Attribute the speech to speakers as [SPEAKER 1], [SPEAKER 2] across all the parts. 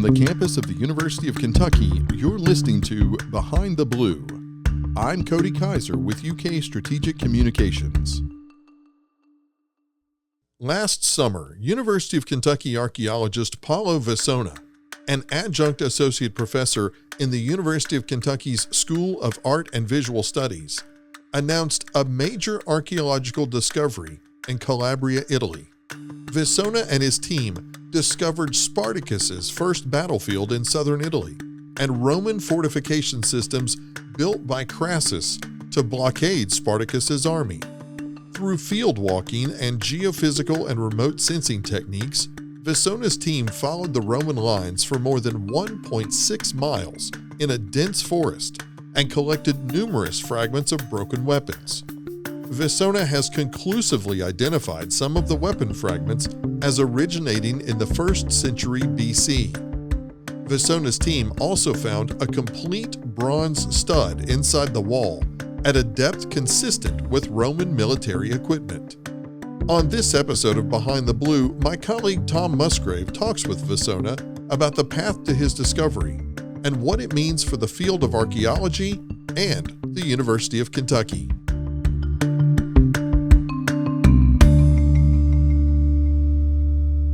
[SPEAKER 1] From the campus of the University of Kentucky, you're listening to Behind the Blue. I'm Cody Kaiser with UK Strategic Communications. Last summer, University of Kentucky archaeologist Paolo Visonà, an adjunct associate professor in the University of Kentucky's School of Art and Visual Studies, announced a major archaeological discovery in Calabria, Italy. Visonà and his team discovered Spartacus's first battlefield in southern Italy and Roman fortification systems built by Crassus to blockade Spartacus's army. Through field walking and geophysical and remote sensing techniques, Visonà's team followed the Roman lines for more than 1.6 miles in a dense forest and collected numerous fragments of broken weapons. Visonà has conclusively identified some of the weapon fragments as originating in the 1st century BC. Visonà's team also found a complete bronze stud inside the wall at a depth consistent with Roman military equipment. On this episode of Behind the Blue, my colleague Tom Musgrave talks with Visonà about the path to his discovery and what it means for the field of archaeology and the University of Kentucky.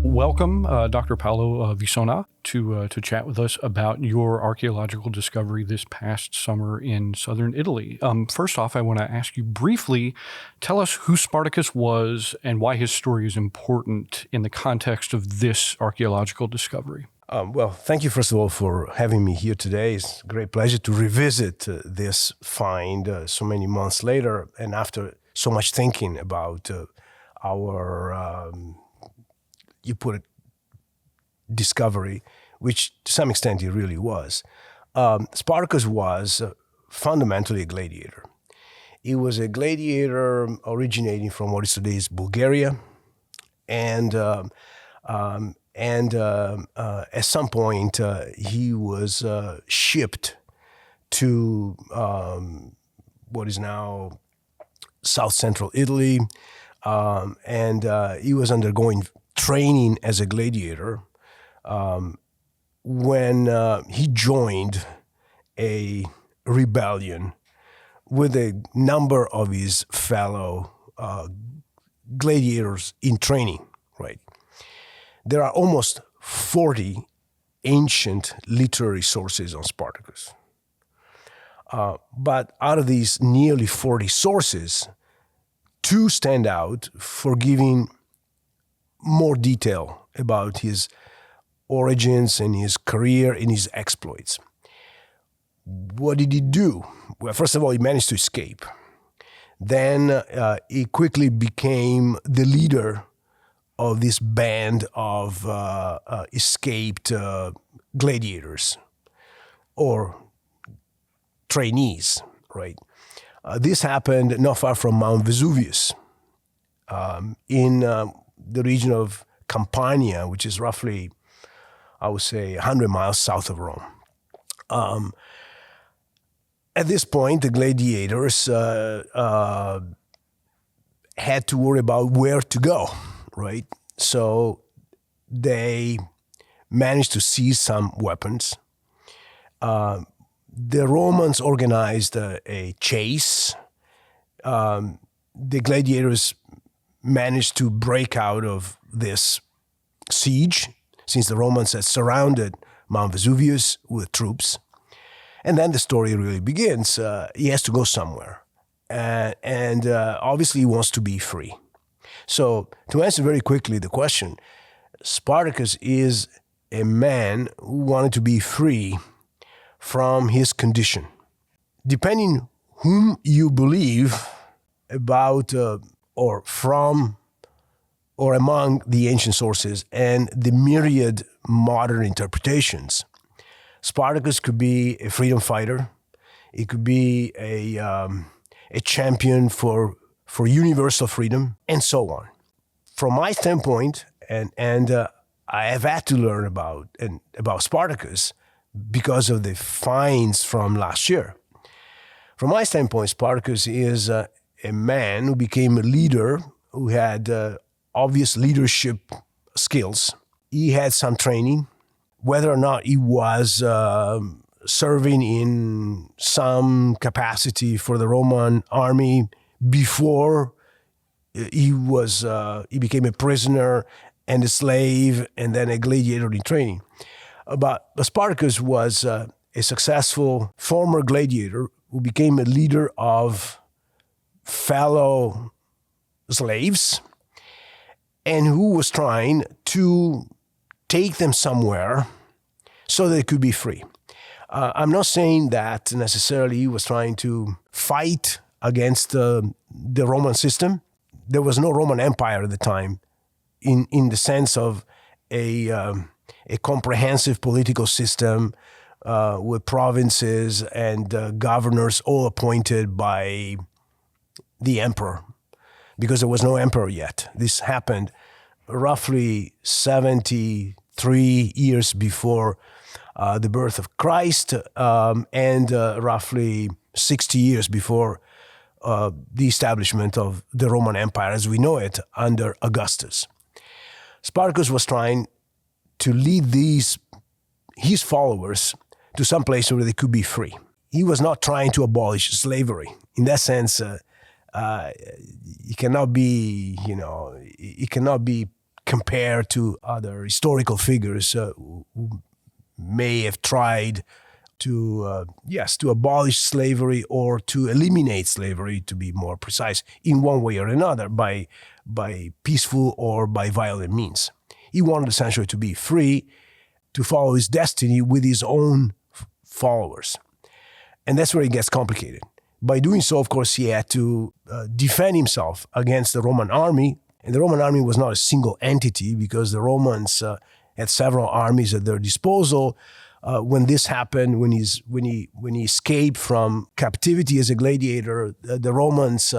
[SPEAKER 2] Welcome, Dr. Paolo Visonà, to chat with us about your archaeological discovery this past summer in southern Italy. First off, I want to ask you briefly, tell us who Spartacus was and why his story is important in the context of this archaeological discovery.
[SPEAKER 3] Well, thank you, first of all, for having me here today. It's a great pleasure to revisit this find so many months later and after so much thinking about our you put it, discovery, which to some extent it really was. Spartacus was fundamentally a gladiator. He was a gladiator originating from what is today's Bulgaria, and at some point he was shipped to what is now South Central Italy, and he was undergoing training as a gladiator when he joined a rebellion with a number of his fellow gladiators in training, right? There are almost 40 ancient literary sources on Spartacus. But out of these nearly 40 sources, 2 stand out for giving more detail about his origins and his career and his exploits. What did he do? Well, first of all, he managed to escape. Then he quickly became the leader of this band of escaped gladiators or trainees, right? This happened not far from Mount Vesuvius in the region of Campania, which is roughly, I would say, 100 miles south of Rome. At this point, the gladiators had to worry about where to go, right? So they managed to seize some weapons. The Romans organized a chase. The gladiators managed to break out of this siege, since the Romans had surrounded Mount Vesuvius with troops. And then the story really begins. He has to go somewhere. And obviously he wants to be free. So to answer very quickly the question, Spartacus is a man who wanted to be free from his condition. Depending whom you believe about or from or among the ancient sources and the myriad modern interpretations, Spartacus could be a freedom fighter. It could be a champion for universal freedom, and so on. From my standpoint, and I have had to learn about Spartacus because of the finds from last year. From my standpoint, Spartacus is a man who became a leader, who had obvious leadership skills. He had some training, whether or not he was serving in some capacity for the Roman army before he became a prisoner and a slave and then a gladiator in training. But Spartacus was a successful former gladiator who became a leader of fellow slaves and who was trying to take them somewhere so they could be free. I'm not saying that necessarily he was trying to fight against the Roman system. There was no Roman Empire at the time in the sense of a comprehensive political system with provinces and governors all appointed by the emperor, because there was no emperor yet. This happened roughly 73 years before the birth of Christ and roughly 60 years before the establishment of the Roman Empire as we know it under Augustus. Spartacus was trying to lead his followers to some place where they could be free. He was not trying to abolish slavery. In that sense, it cannot be compared to other historical figures who may have tried to abolish slavery or to eliminate slavery, to be more precise, in one way or another, by peaceful or by violent means. He wanted essentially to be free, to follow his destiny with his own followers. And that's where it gets complicated. By doing so, of course, he had to defend himself against the Roman army. And the Roman army was not a single entity because the Romans had several armies at their disposal. When this happened, when he escaped from captivity as a gladiator, the Romans,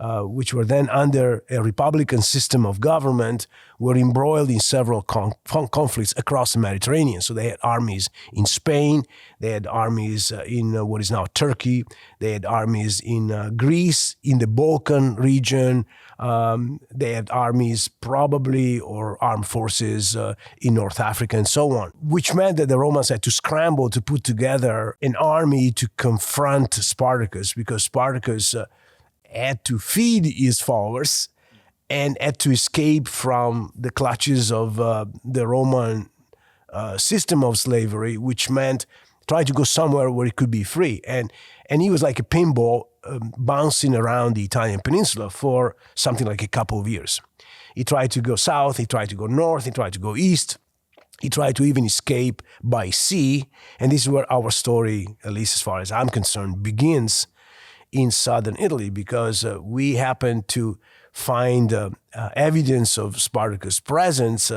[SPEAKER 3] which were then under a republican system of government, were embroiled in several conflicts across the Mediterranean. So they had armies in Spain, they had armies in what is now Turkey, they had armies in Greece, in the Balkan region, they had armies probably, or armed forces in North Africa and so on, which meant that the Romans had to scramble to put together an army to confront Spartacus, because Spartacus had to feed his followers and had to escape from the clutches of the Roman system of slavery, which meant trying to go somewhere where he could be free. And he was like a pinball bouncing around the Italian peninsula for something like a couple of years. He tried to go south, he tried to go north, he tried to go east, he tried to even escape by sea. And this is where our story, at least as far as I'm concerned, begins in southern Italy, because we happen to find evidence of Spartacus' presence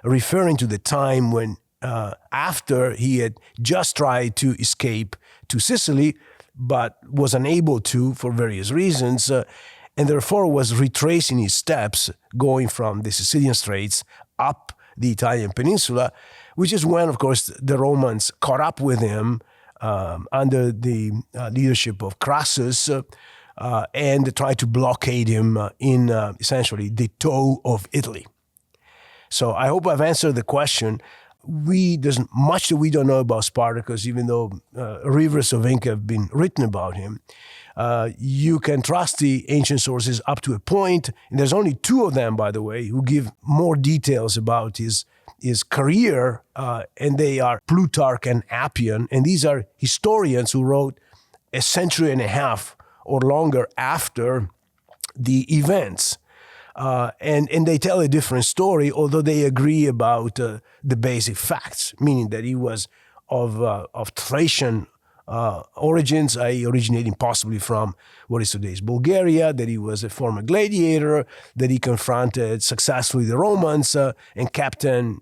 [SPEAKER 3] referring to the time when after he had just tried to escape to Sicily, but was unable to for various reasons, and therefore was retracing his steps, going from the Sicilian Straits up the Italian peninsula, which is when, of course, the Romans caught up with him under the leadership of Crassus and tried to blockade him in essentially the toe of Italy. So I hope I've answered the question. There's much that we don't know about Spartacus, even though rivers of ink have been written about him. You can trust the ancient sources up to a point, and there's only two of them, by the way, who give more details about his career, and they are Plutarch and Appian, and these are historians who wrote a century and a half or longer after the events. And they tell a different story, although they agree about the basic facts, meaning that he was of Thracian origins, i.e. originating possibly from what is today's Bulgaria, that he was a former gladiator, that he confronted successfully the Romans and kept them,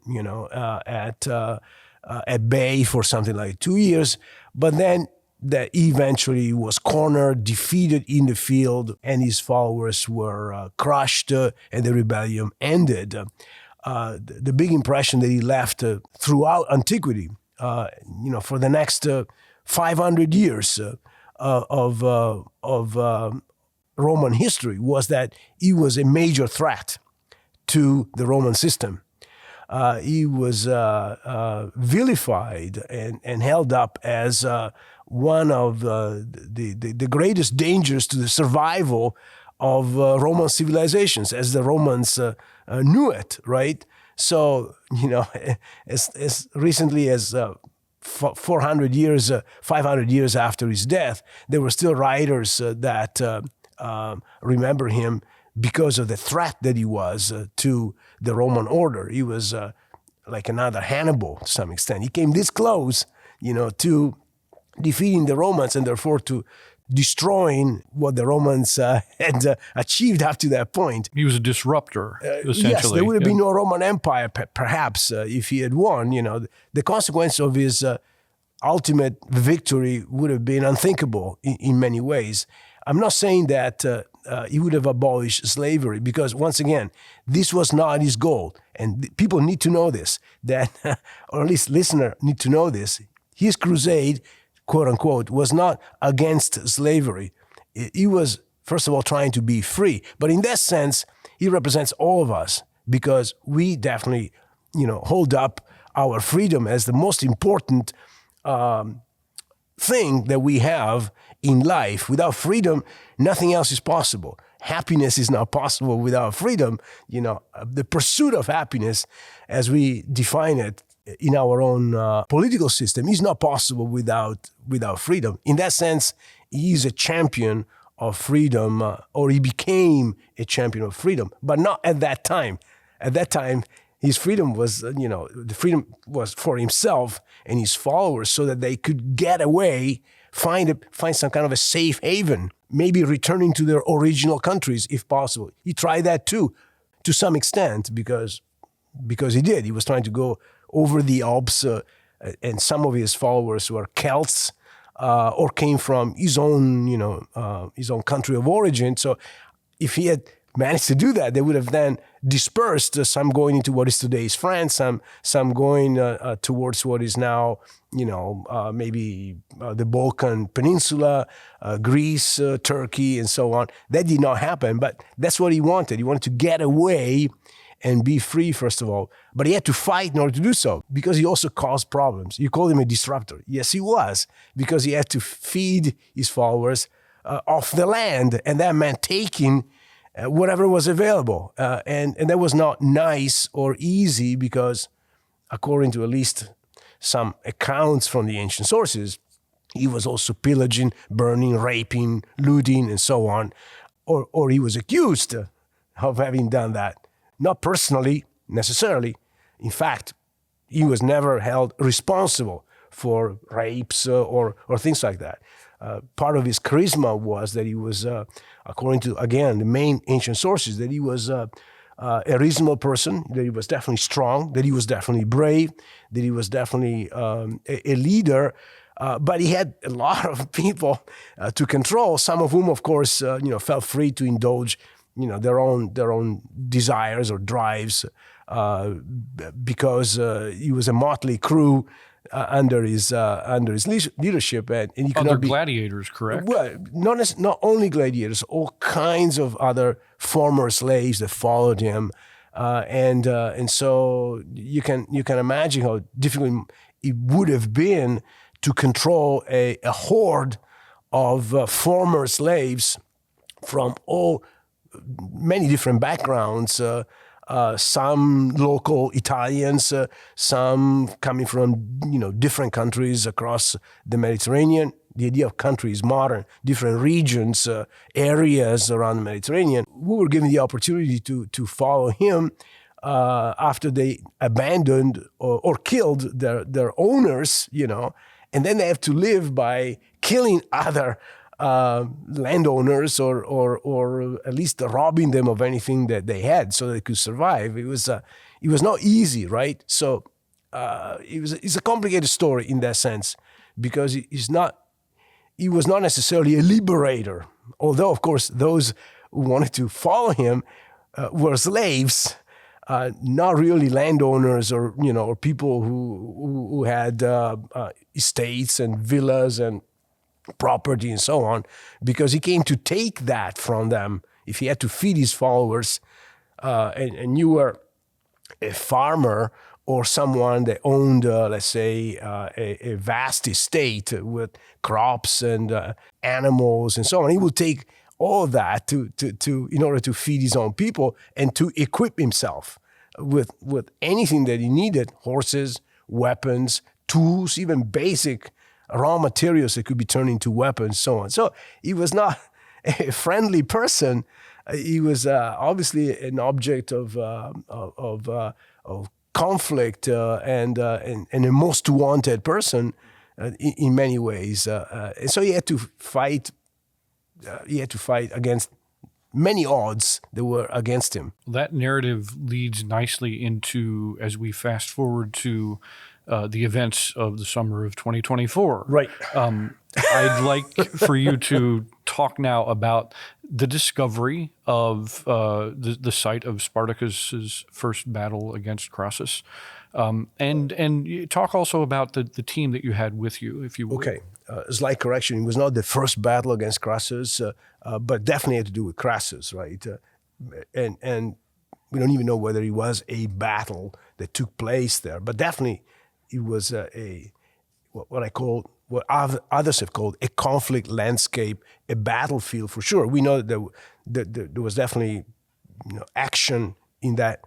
[SPEAKER 3] at bay for something like 2 years, but then that eventually was cornered, defeated in the field, and his followers were crushed, and the rebellion ended. The big impression that he left throughout antiquity, for the next 500 years of Roman history, was that he was a major threat to the Roman system. he was vilified and held up as one of the greatest dangers to the survival of Roman civilizations as the Romans knew it, right? So, as recently as 400 years, 500 years after his death, there were still writers that remember him because of the threat that he was to the Roman order. He was like another Hannibal to some extent. He came this close, to defeating the Romans and therefore to destroying what the Romans had achieved up to that point.
[SPEAKER 2] He was a disruptor, essentially.
[SPEAKER 3] Yes, there would have been no Roman Empire, perhaps, if he had won. The consequence of his ultimate victory would have been unthinkable in many ways. I'm not saying that he would have abolished slavery, because, once again, this was not his goal. And people need to know this, or at least listeners need to know this. His crusade, quote unquote, was not against slavery. He was, first of all, trying to be free. But in that sense, he represents all of us, because we definitely, hold up our freedom as the most important thing that we have in life. Without freedom, nothing else is possible. Happiness is not possible without freedom. The pursuit of happiness, as we define it in our own political system, is not possible without freedom. In that sense, he is a champion of freedom, or he became a champion of freedom, but not at that time. At that time, his freedom was, the freedom was for himself and his followers, so that they could get away, find some kind of a safe haven, maybe returning to their original countries if possible. He tried that too, to some extent, because he did. He was trying to go over the Alps, and some of his followers were Celts, or came from his own country of origin. So if he had managed to do that, they would have then dispersed, some going into what is today's France, some going towards what is now, maybe the Balkan Peninsula, Greece, Turkey, and so on. That did not happen, but that's what he wanted. He wanted to get away and be free, first of all. But he had to fight in order to do so, because he also caused problems. You called him a disruptor. Yes, he was, because he had to feed his followers off the land, and that meant taking whatever was available. And that was not nice or easy, because according to at least some accounts from the ancient sources, he was also pillaging, burning, raping, looting, and so on. Or he was accused of having done that. Not personally, necessarily. In fact, he was never held responsible for rapes or things like that. Part of his charisma was that he was, according to, again, the main ancient sources, that he was a reasonable person, that he was definitely strong, that he was definitely brave, that he was definitely a leader. But he had a lot of people to control, some of whom, of course, felt free to indulge their own desires or drives, because he was a motley crew under his leadership, and he could
[SPEAKER 2] other
[SPEAKER 3] not be
[SPEAKER 2] gladiators, correct?
[SPEAKER 3] Well, not only gladiators, all kinds of other former slaves that followed him, and so you can imagine how difficult it would have been to control a horde of former slaves from many different backgrounds, some local Italians, some coming from different countries across the Mediterranean. The idea of country is modern, different regions, areas around the Mediterranean, who were given the opportunity to follow him after they abandoned or killed their owners, and then they have to live by killing other landowners or at least robbing them of anything that they had so they could survive. It was not easy, right? So it's a complicated story in that sense, because he was not necessarily a liberator, although of course those who wanted to follow him were slaves, not really landowners or people who had estates and villas and property and so on, because he came to take that from them if he had to feed his followers, and you were a farmer or someone that owned, let's say, a vast estate with crops and animals and so on. He will take all of that to in order to feed his own people and to equip himself with anything that he needed: horses, weapons, tools, even basic raw materials that could be turned into weapons, so on. So he was not a friendly person. He was obviously an object of conflict and a most wanted person in many ways. And so he had to fight. He had to fight against many odds that were against him.
[SPEAKER 2] That narrative leads nicely into, as we fast forward to the events of the summer of 2024.
[SPEAKER 3] Right.
[SPEAKER 2] I'd like for you to talk now about the discovery of the site of Spartacus's first battle against Crassus, and you talk also about the team that you had with you, if you would.
[SPEAKER 3] Okay. Slight correction. It was not the first battle against Crassus, but definitely had to do with Crassus, right? And we don't even know whether it was a battle that took place there, but definitely it was what others have called a conflict landscape, a battlefield for sure. We know that there was definitely action in that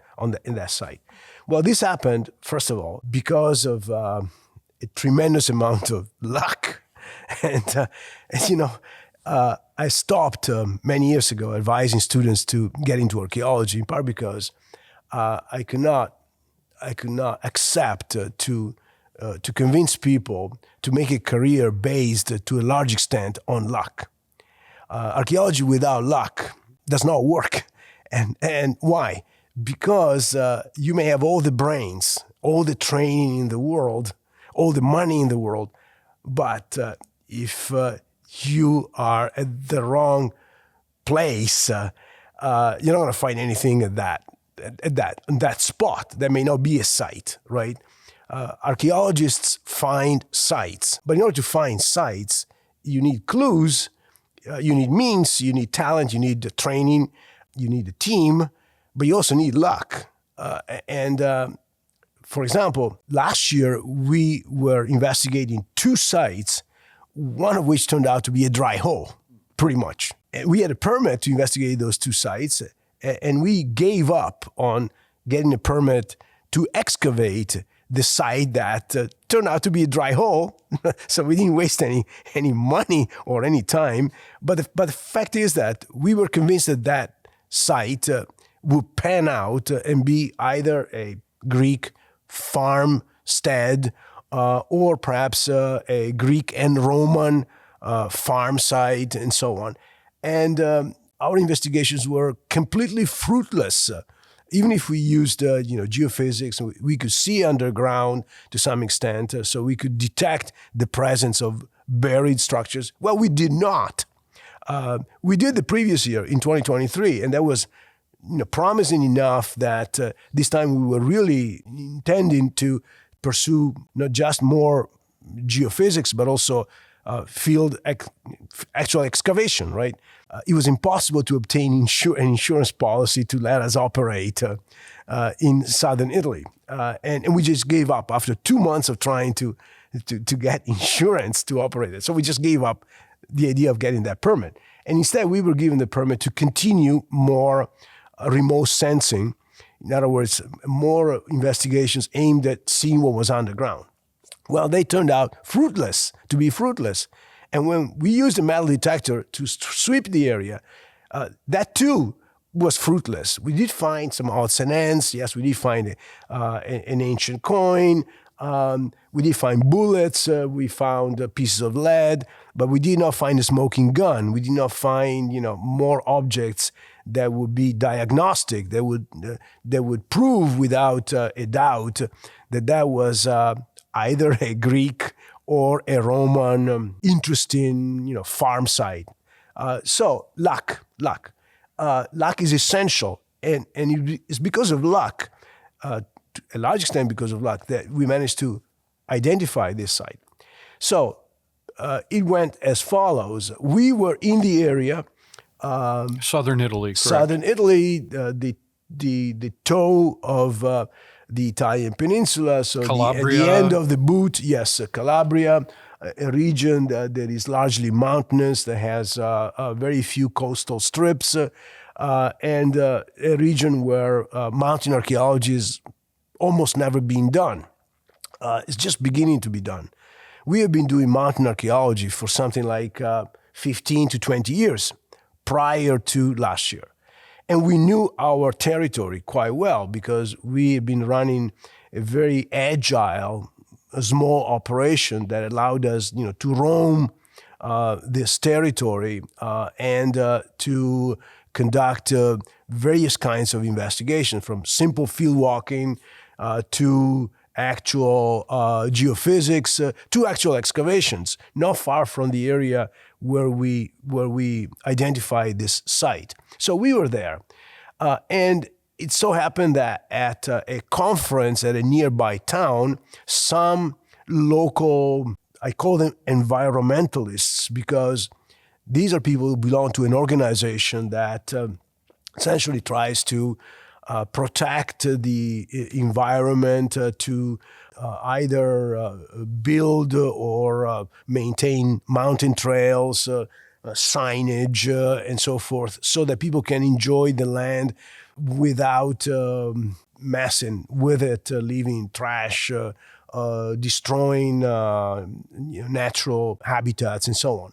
[SPEAKER 3] site. Well, this happened first of all because of a tremendous amount of luck, and I stopped many years ago advising students to get into archaeology, in part because I could not accept to convince people to make a career based to a large extent on luck. Archaeology without luck does not work. And why? Because you may have all the brains, all the training in the world, all the money in the world, but if you are at the wrong place, you're not going to find anything at that spot. There may not be a site, right? Archaeologists find sites, but in order to find sites, you need clues, you need means, you need talent, you need the training, you need a team, but you also need luck. For example, last year we were investigating 2 sites, one of which turned out to be a dry hole, pretty much. And we had a permit to investigate those 2 sites, and we gave up on getting a permit to excavate the site that turned out to be a dry hole. So we didn't waste any money or any time. But the fact is that we were convinced that site would pan out and be either a Greek farmstead or perhaps a Greek and Roman farm site and so on. And our investigations were completely fruitless. Even if we used, geophysics, we could see underground to some extent, so we could detect the presence of buried structures. Well, we did not. We did the previous year in 2023, and that was promising enough that this time we were really intending to pursue not just more geophysics, but also field actual excavation, right? It was impossible to obtain an insurance policy to let us operate in southern Italy. And we just gave up after 2 months of trying to get insurance to operate it. So we just gave up the idea of getting that permit. And instead, we were given the permit to continue more remote sensing. In other words, more investigations aimed at seeing what was underground. Well, they turned out to be fruitless. And when we used a metal detector to sweep the area, that too was fruitless. We did find some odds and ends. Yes, we did find an ancient coin. We did find bullets. We found pieces of lead, but we did not find a smoking gun. We did not find, more objects that would be diagnostic, that would prove without a doubt that was either a Greek or a Roman interesting, farm site. So luck. Luck is essential, and it's because of luck, to a large extent because of luck, that we managed to identify this site. So it went as follows. We were in the area.
[SPEAKER 2] Southern Italy, correct?
[SPEAKER 3] Southern Italy, the the toe of the Italian peninsula. So at
[SPEAKER 2] Calabria.
[SPEAKER 3] the end of the boot, yes, Calabria, a region that is largely mountainous, that has very few coastal strips, and a region where mountain archaeology is almost never been done. It's just beginning to be done. We have been doing mountain archaeology for something like 15 to 20 years prior to last year. And we knew our territory quite well because we have been running a very agile, small operation that allowed us, to roam this territory and to conduct various kinds of investigations, from simple field walking to actual geophysics to actual excavations, not far from the area where we identified this site. So we were there, and it so happened that at a conference at a nearby town, some local, I call them environmentalists, because these are people who belong to an organization that essentially tries to protect the environment, to either build or maintain mountain trails, signage, and so forth, so that people can enjoy the land without messing with it, leaving trash, destroying natural habitats, and so on.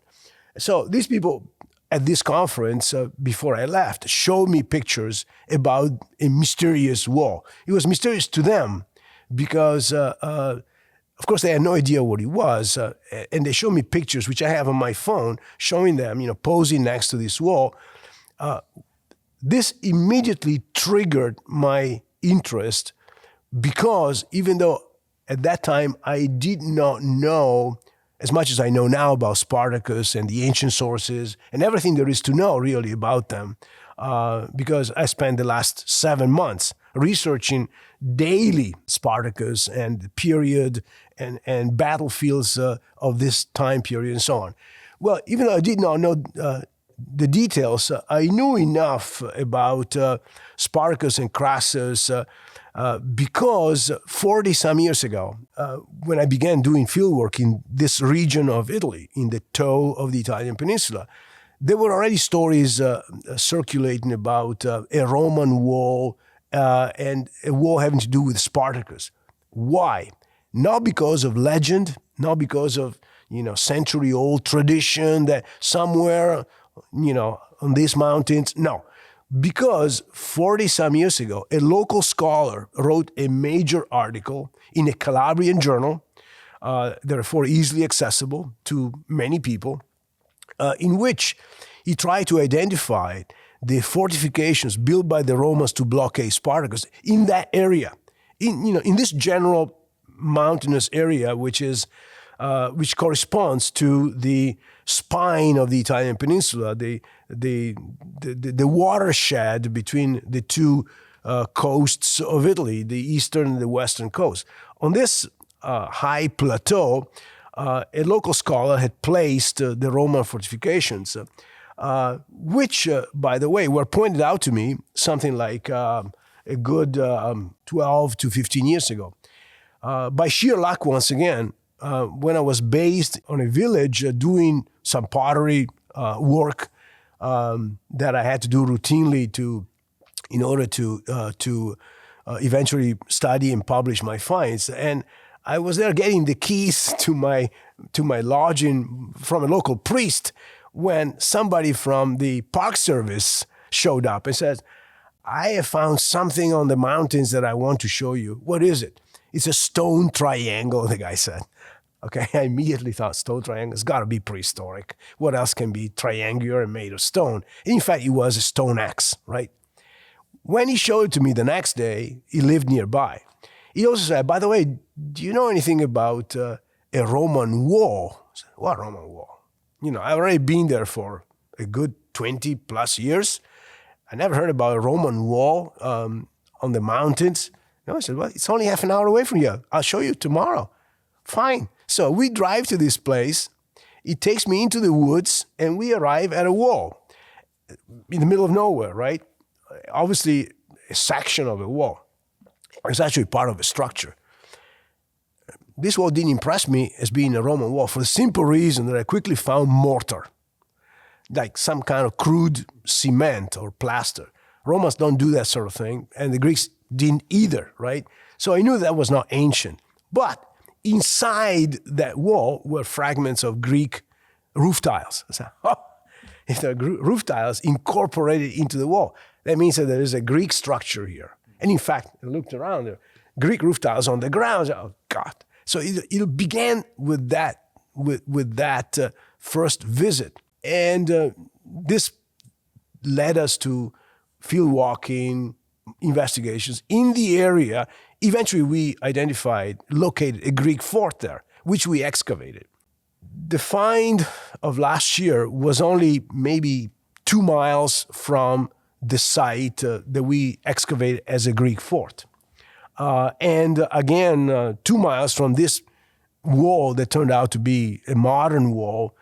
[SPEAKER 3] So these people at this conference, before I left, showed me pictures about a mysterious wall. It was mysterious to them because, of course, they had no idea what it was. And they showed me pictures, which I have on my phone, showing them, posing next to this wall. This immediately triggered my interest because even though at that time I did not know as much as I know now about Spartacus and the ancient sources and everything there is to know really about them, because I spent the last 7 months researching daily Spartacus and the period and battlefields of this time period and so on. Well, even though I did not know the details, I knew enough about Spartacus and Crassus because 40-some years ago, when I began doing fieldwork in this region of Italy, in the toe of the Italian peninsula, there were already stories circulating about a Roman wall and a wall having to do with Spartacus. Why? Not because of legend, not because of century-old tradition that somewhere on these mountains. No, because 40-some years ago, a local scholar wrote a major article in a Calabrian journal, therefore easily accessible to many people, in which he tried to identify the fortifications built by the Romans to blockade Spartacus in that area, in this general mountainous area, which corresponds to the spine of the Italian peninsula, the watershed between the two coasts of Italy, the eastern and the western coast. On this high plateau, a local scholar had placed the Roman fortifications, which, by the way, were pointed out to me something like a good 12 to 15 years ago. By sheer luck, once again, when I was based on a village doing some pottery work that I had to do routinely in order to eventually study and publish my finds, and I was there getting the keys to my lodging from a local priest when somebody from the Park Service showed up and said, "I have found something on the mountains that I want to show you." "What is it?" "It's a stone triangle," the guy said. Okay, I immediately thought stone triangle has got to be prehistoric. What else can be triangular and made of stone? And in fact, it was a stone axe, right? When he showed it to me the next day, he lived nearby. He also said, "By the way, do you know anything about a Roman wall?" I said, "What Roman wall?" I've already been there for a good 20 plus years. I never heard about a Roman wall on the mountains. No, I said, "Well, it's only half an hour away from here. I'll show you tomorrow." Fine. So we drive to this place. It takes me into the woods, and we arrive at a wall in the middle of nowhere, right? Obviously, a section of a wall. It's actually part of a structure. This wall didn't impress me as being a Roman wall for the simple reason that I quickly found mortar, like some kind of crude cement or plaster. Romans don't do that sort of thing, and the Greeks didn't either, right? So I knew that was not ancient. But inside that wall were fragments of Greek roof tiles. I said, if there are roof tiles incorporated into the wall, that means that there is a Greek structure here. And in fact, I looked around, there Greek roof tiles on the ground. I said, oh, God. So it began with that first visit. And this led us to field walking, investigations in the area. Eventually, we located a Greek fort there, which we excavated. The find of last year was only maybe 2 miles from the site that we excavated as a Greek fort. And again, 2 miles from this wall that turned out to be a modern wall,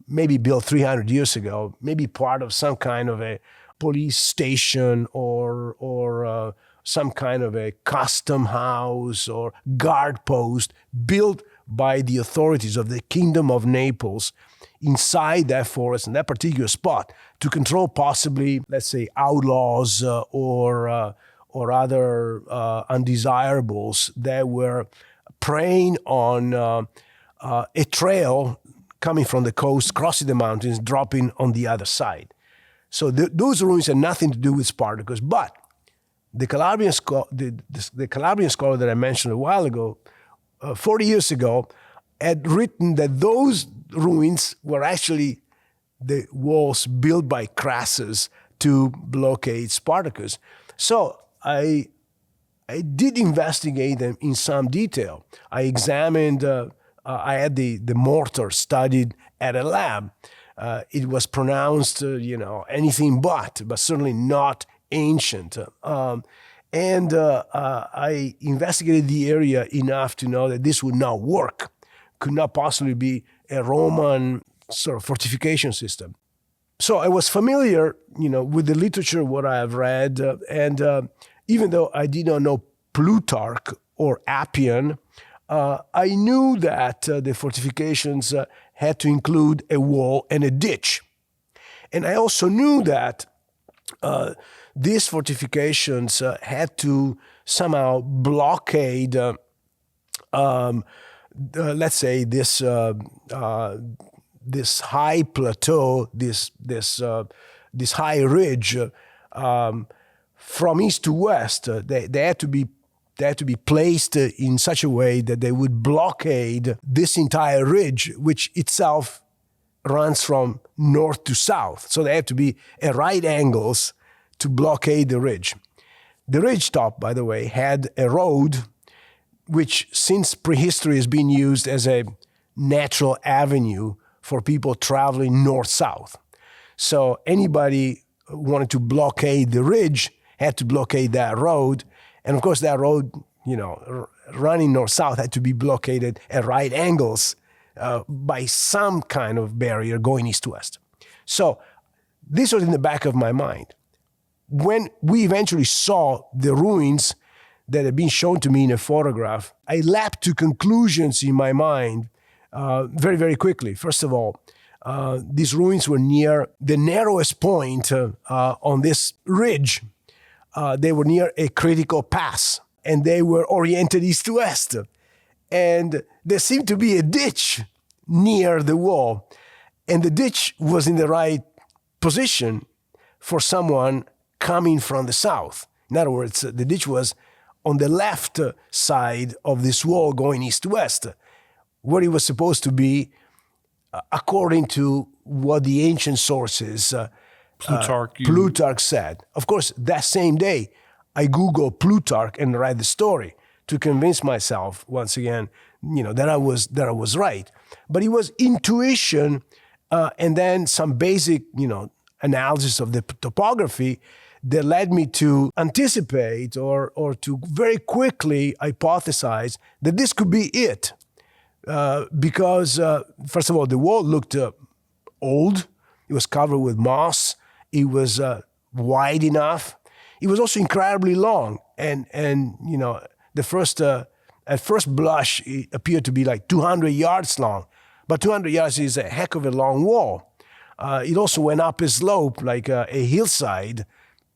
[SPEAKER 3] maybe built 300 years ago, maybe part of some kind of a police station or some kind of a custom house or guard post built by the authorities of the Kingdom of Naples inside that forest in that particular spot to control possibly, let's say, outlaws or other undesirables that were preying on a trail coming from the coast, crossing the mountains, dropping on the other side. So those ruins had nothing to do with Spartacus, but the Calabrian scholar that I mentioned a while ago, 40 years ago, had written that those ruins were actually the walls built by Crassus to blockade Spartacus. So I did investigate them in some detail. I examined, I had the mortar studied at a lab. It was pronounced, anything but certainly not ancient. And I investigated the area enough to know that this would not work, could not possibly be a Roman sort of fortification system. So I was familiar, with the literature, what I have read, and even though I did not know Plutarch or Appian, I knew that the fortifications had to include a wall and a ditch. And I also knew that these fortifications had to somehow blockade, let's say, this high plateau, this high ridge from east to west. They had to be placed in such a way that they would blockade this entire ridge, which itself runs from north to south. So they have to be at right angles to blockade the ridge. The ridge top, by the way, had a road which since prehistory has been used as a natural avenue for people traveling north-south. So anybody who wanted to blockade the ridge had to blockade that road. And of course, that road, running north-south had to be blockaded at right angles by some kind of barrier going east-west. So this was in the back of my mind. When we eventually saw the ruins that had been shown to me in a photograph, I leapt to conclusions in my mind very, very quickly. First of all, these ruins were near the narrowest point on this ridge. They were near a critical pass, and they were oriented east to west. And there seemed to be a ditch near the wall, and the ditch was in the right position for someone coming from the south. In other words, the ditch was on the left side of this wall going east to west, where it was supposed to be, according to what the ancient sources Plutarch said. Of course, that same day, I Googled Plutarch and read the story to convince myself once again, that I was right. But it was intuition and then some basic, analysis of the topography that led me to anticipate or to very quickly hypothesize that this could be it. Because, first of all, the wall looked old. It was covered with moss. It was wide enough. It was also incredibly long, and the first at first blush it appeared to be like 200 yards long, but 200 yards is a heck of a long wall. It also went up a slope like a hillside,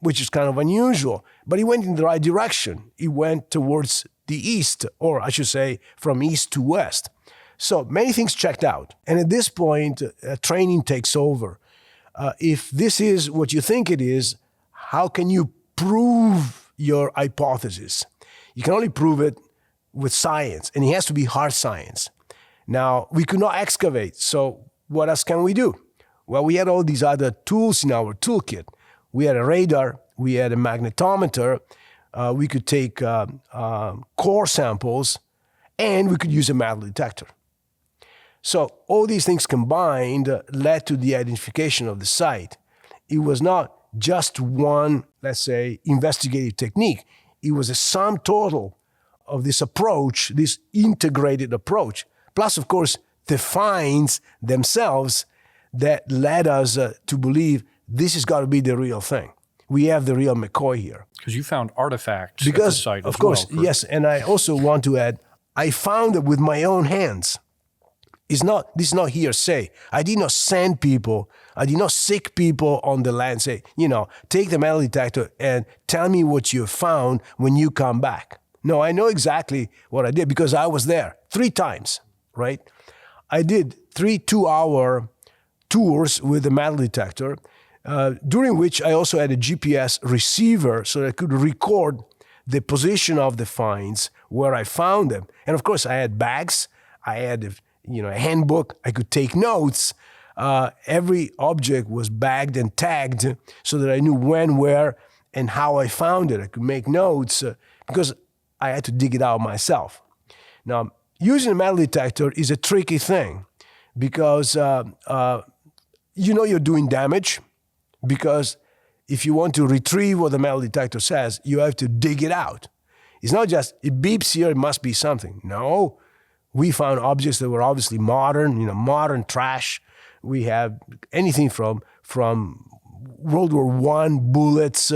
[SPEAKER 3] which is kind of unusual, but it went in the right direction. It went towards the east, or I should say from east to west. So many things checked out. And at this point, training takes over. If this is what you think it is, how can you prove your hypothesis? You can only prove it with science, and it has to be hard science. Now, we could not excavate, so what else can we do? Well, we had all these other tools in our toolkit. We had a radar, we had a magnetometer, we could take core samples, and we could use a metal detector. So all these things combined led to the identification of the site. It was not just one, let's say, investigative technique. It was a sum total of this approach, this integrated approach, plus, of course, the finds themselves that led us to believe this has got to be the real thing. We have the real McCoy here.
[SPEAKER 2] Because you found artifacts at the site
[SPEAKER 3] of course,
[SPEAKER 2] well.
[SPEAKER 3] Yes, and I also want to add, I found it with my own hands. This is not hearsay. I did not send people, I did not sick people on the land, say, take the metal detector and tell me what you found when you come back. No, I know exactly what I did because I was there 3 times, right? I did 3 2-hour tours with the metal detector, during which I also had a GPS receiver so that I could record the position of the finds, where I found them. And of course, I had bags, I had a handbook, I could take notes. Every object was bagged and tagged so that I knew when, where, and how I found it. I could make notes because I had to dig it out myself. Now, using a metal detector is a tricky thing because you're doing damage, because if you want to retrieve what the metal detector says, you have to dig it out. It's not just, it beeps here, it must be something. No, we found objects that were obviously modern, modern trash. We have anything from World War I bullets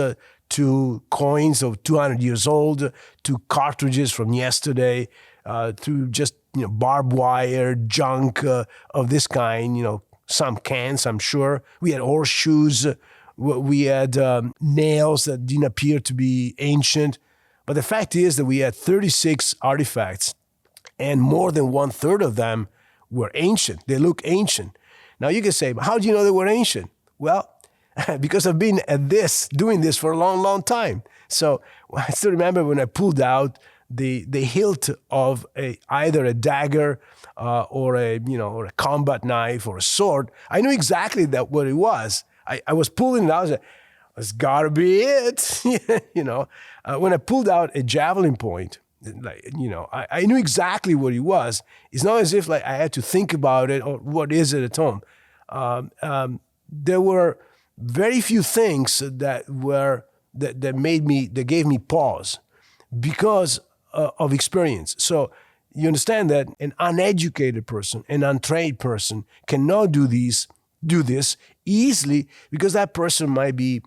[SPEAKER 3] to coins of 200 years old, to cartridges from yesterday, to just barbed wire, junk of this kind, some cans, I'm sure. We had horseshoes. We had nails that didn't appear to be ancient. But the fact is that we had 36 artifacts, and more than 1/3 of them were ancient. They look ancient. Now you can say, how do you know they were ancient? Well, because I've been doing this for a long, long time. So I still remember when I pulled out the hilt of either a dagger or a combat knife or a sword. I knew exactly what it was. I was pulling it out. I was like, it's gotta be it. When I pulled out a javelin point, I knew exactly what it was. It's not as if I had to think about it or what is it at home. There were very few things that gave me pause because of experience. So you understand that an uneducated person, an untrained person cannot do this easily because that person might be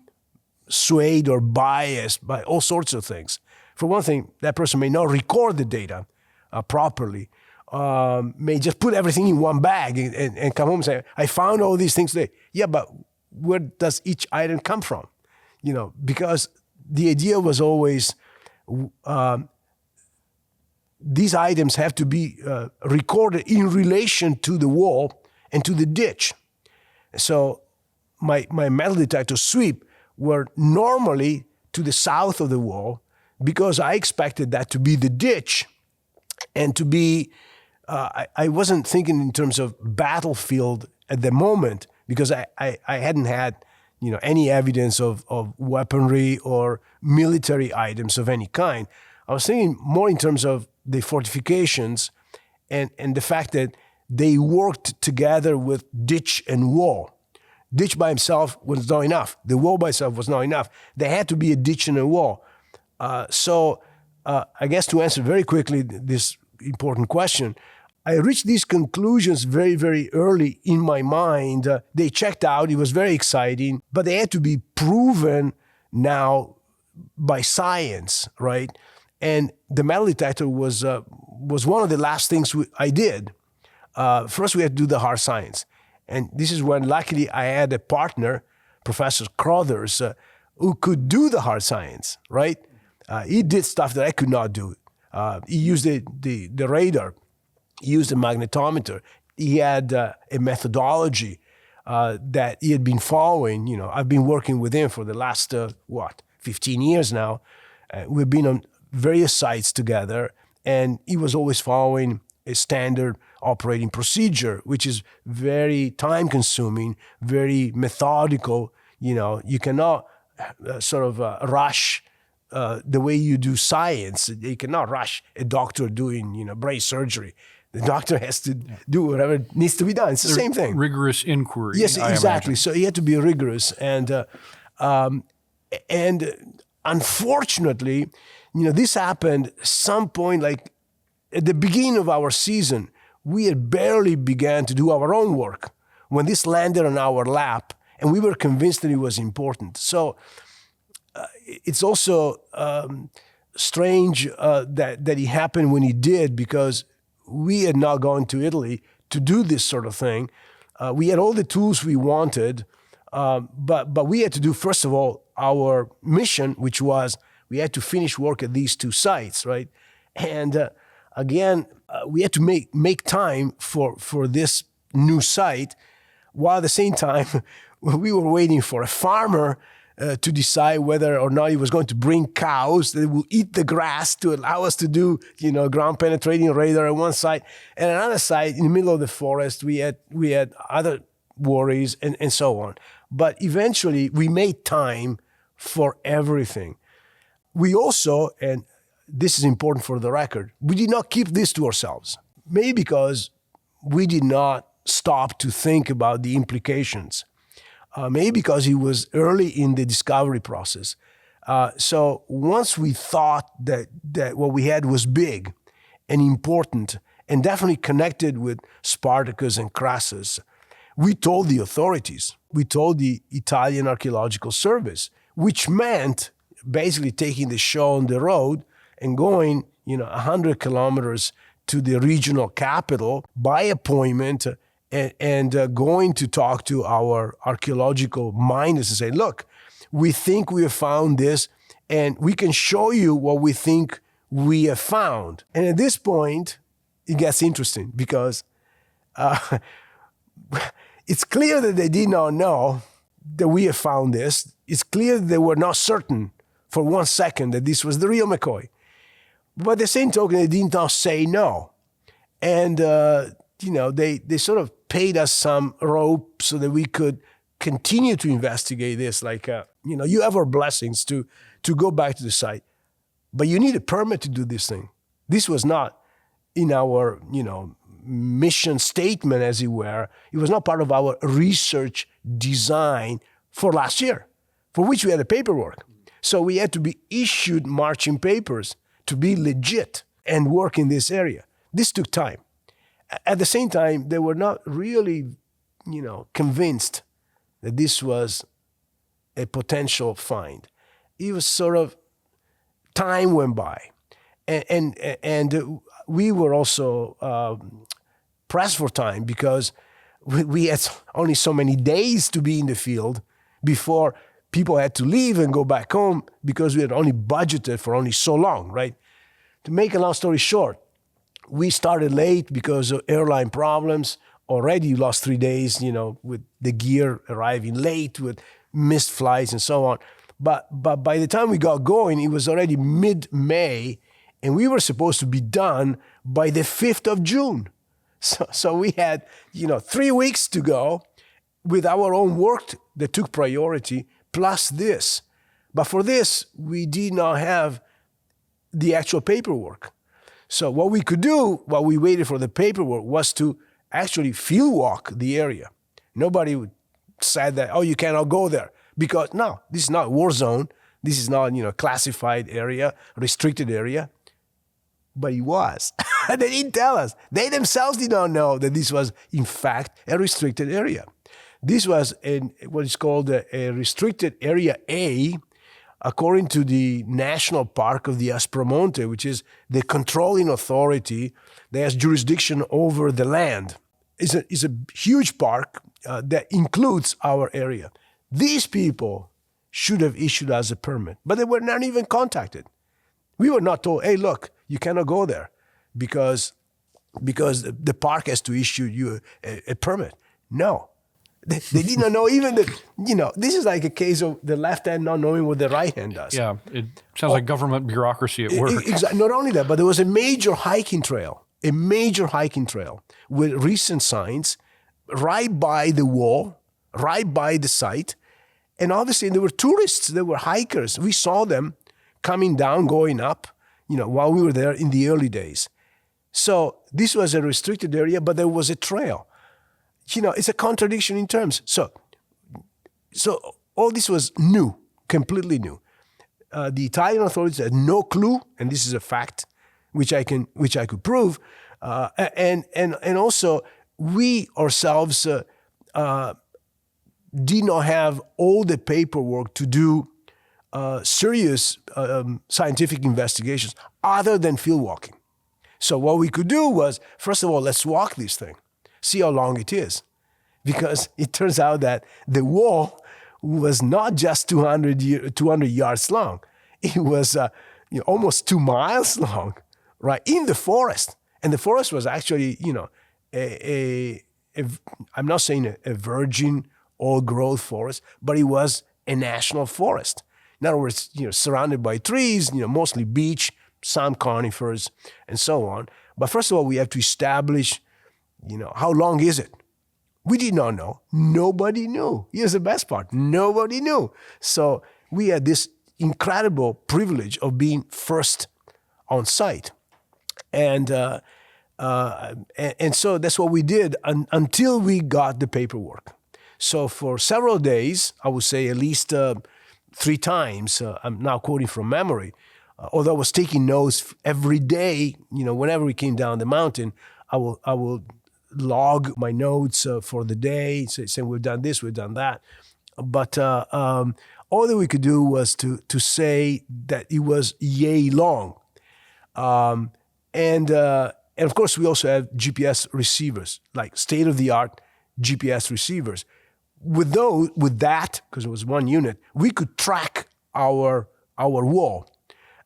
[SPEAKER 3] swayed or biased by all sorts of things. For one thing, that person may not record the data properly, may just put everything in one bag and come home and say, I found all these things today. Yeah, but where does each item come from? Because the idea was always these items have to be recorded in relation to the wall and to the ditch. So my metal detector sweep were normally to the south of the wall because I expected that to be the ditch and to be, I wasn't thinking in terms of battlefield at the moment because I hadn't had any evidence of weaponry or military items of any kind. I was thinking more in terms of the fortifications and the fact that they worked together with ditch and wall. Ditch by himself was not enough. The wall by itself was not enough. There had to be a ditch and a wall. So I guess to answer very quickly this important question, I reached these conclusions very, very early in my mind. They checked out. It was very exciting, but they had to be proven now by science, right? And the metal detector was one of the last things I did. First, we had to do the hard science. And this is when, luckily, I had a partner, Professor Crothers, who could do the hard science, right? He did stuff that I could not do. He used the radar. He used the magnetometer. He had a methodology that he had been following. You know, I've been working with him for the last, 15 years now. We've been on various sites together, and he was always following a standard operating procedure, which is very time-consuming, very methodical. You know, you cannot rush the way you do science. You cannot rush a doctor doing, brain surgery. The doctor has to do whatever needs to be done. It's the same thing.
[SPEAKER 2] Rigorous inquiry.
[SPEAKER 3] Yes, exactly. So he had to be rigorous, and unfortunately, this happened some point, like at the beginning of our season. We had barely began to do our own work when this landed on our lap, and we were convinced that it was important. So it's also strange that it happened when it did, because we had not gone to Italy to do this sort of thing. We had all the tools we wanted, but we had to do, first of all, our mission, which was we had to finish work at these two sites, right? And again, we had to make time for this new site, while at the same time we were waiting for a farmer to decide whether or not he was going to bring cows that will eat the grass to allow us to do, ground penetrating radar on one side, and another side in the middle of the forest. We had other worries and so on. But eventually we made time for everything. We also, and this is important for the record, we did not keep this to ourselves. Maybe because we did not stop to think about the implications. Maybe because it was early in the discovery process. So once we thought that what we had was big and important and definitely connected with Spartacus and Crassus, we told the authorities. We told the Italian Archaeological Service, which meant basically taking the show on the road and going 100 kilometers to the regional capital by appointment, and going to talk to our archaeological miners and say, look, we think we have found this, and we can show you what we think we have found. And at this point, it gets interesting, because it's clear that they did not know that we have found this. It's clear that they were not certain for 1 second that this was the real McCoy. But at the same token, they did not say no. And, they sort of paid us some rope so that we could continue to investigate this. Like, you have our blessings to go back to the site, but you need a permit to do this thing. This was not in our, mission statement, as it were. It was not part of our research design for last year, for which we had the paperwork. So we had to be issued marching papers to be legit and work in this area. This took time. At the same time, they were not really, convinced that this was a potential find. It was sort of, time went by. And we were also pressed for time, because we had only so many days to be in the field before people had to leave and go back home, because we had only budgeted for only so long, right? To make a long story short, we started late because of airline problems. Already lost 3 days, with the gear arriving late, with missed flights and so on. But by the time we got going, it was already mid-May, and we were supposed to be done by the 5th of June. So we had, 3 weeks to go with our own work that took priority, plus this. But for this, we did not have the actual paperwork. So what we could do while we waited for the paperwork was to actually field walk the area. Nobody said that, you cannot go there. Because, no, this is not a war zone. This is not, classified area, restricted area. But it was. They didn't tell us. They themselves did not know that this was, in fact, a restricted area. This was what is called a restricted area A, according to the National Park of the Aspromonte, which is the controlling authority that has jurisdiction over the land. It's a huge park that includes our area. These people should have issued us a permit, but they were not even contacted. We were not told, hey, look, you cannot go there because the park has to issue you a permit. No. They did not know even this is like a case of the left hand not knowing what the right hand does.
[SPEAKER 2] Yeah, it sounds like government bureaucracy at work.
[SPEAKER 3] Exactly. Not only that, but there was a major hiking trail with recent signs right by the wall, right by the site. And obviously there were tourists, there were hikers. We saw them coming down, going up, while we were there in the early days. So this was a restricted area, but there was a trail. It's a contradiction in terms. So all this was new, completely new. The Italian authorities had no clue, and this is a fact, which I could prove. And also we ourselves did not have all the paperwork to do serious scientific investigations other than field walking. So what we could do was, first of all, let's walk this thing. See how long it is, because it turns out that the wall was not just 200 yards long. It was almost 2 miles long, right, in the forest. And the forest was actually, I'm not saying a virgin old-growth forest, but it was a national forest. In other words, surrounded by trees, mostly beech, some conifers, and so on. But first of all, we have to establish how long is it? We did not know. Nobody knew. Here's the best part. Nobody knew. So we had this incredible privilege of being first on site. And so that's what we did until we got the paperwork. So for several days, I would say at least 3 times, I'm now quoting from memory, although I was taking notes every day, whenever we came down the mountain, I will log my notes for the day, say we've done this, we've done that. But all that we could do was to say that it was yay long. And of course, we also have GPS receivers, like state-of-the-art GPS receivers. With that, because it was one unit, we could track our wall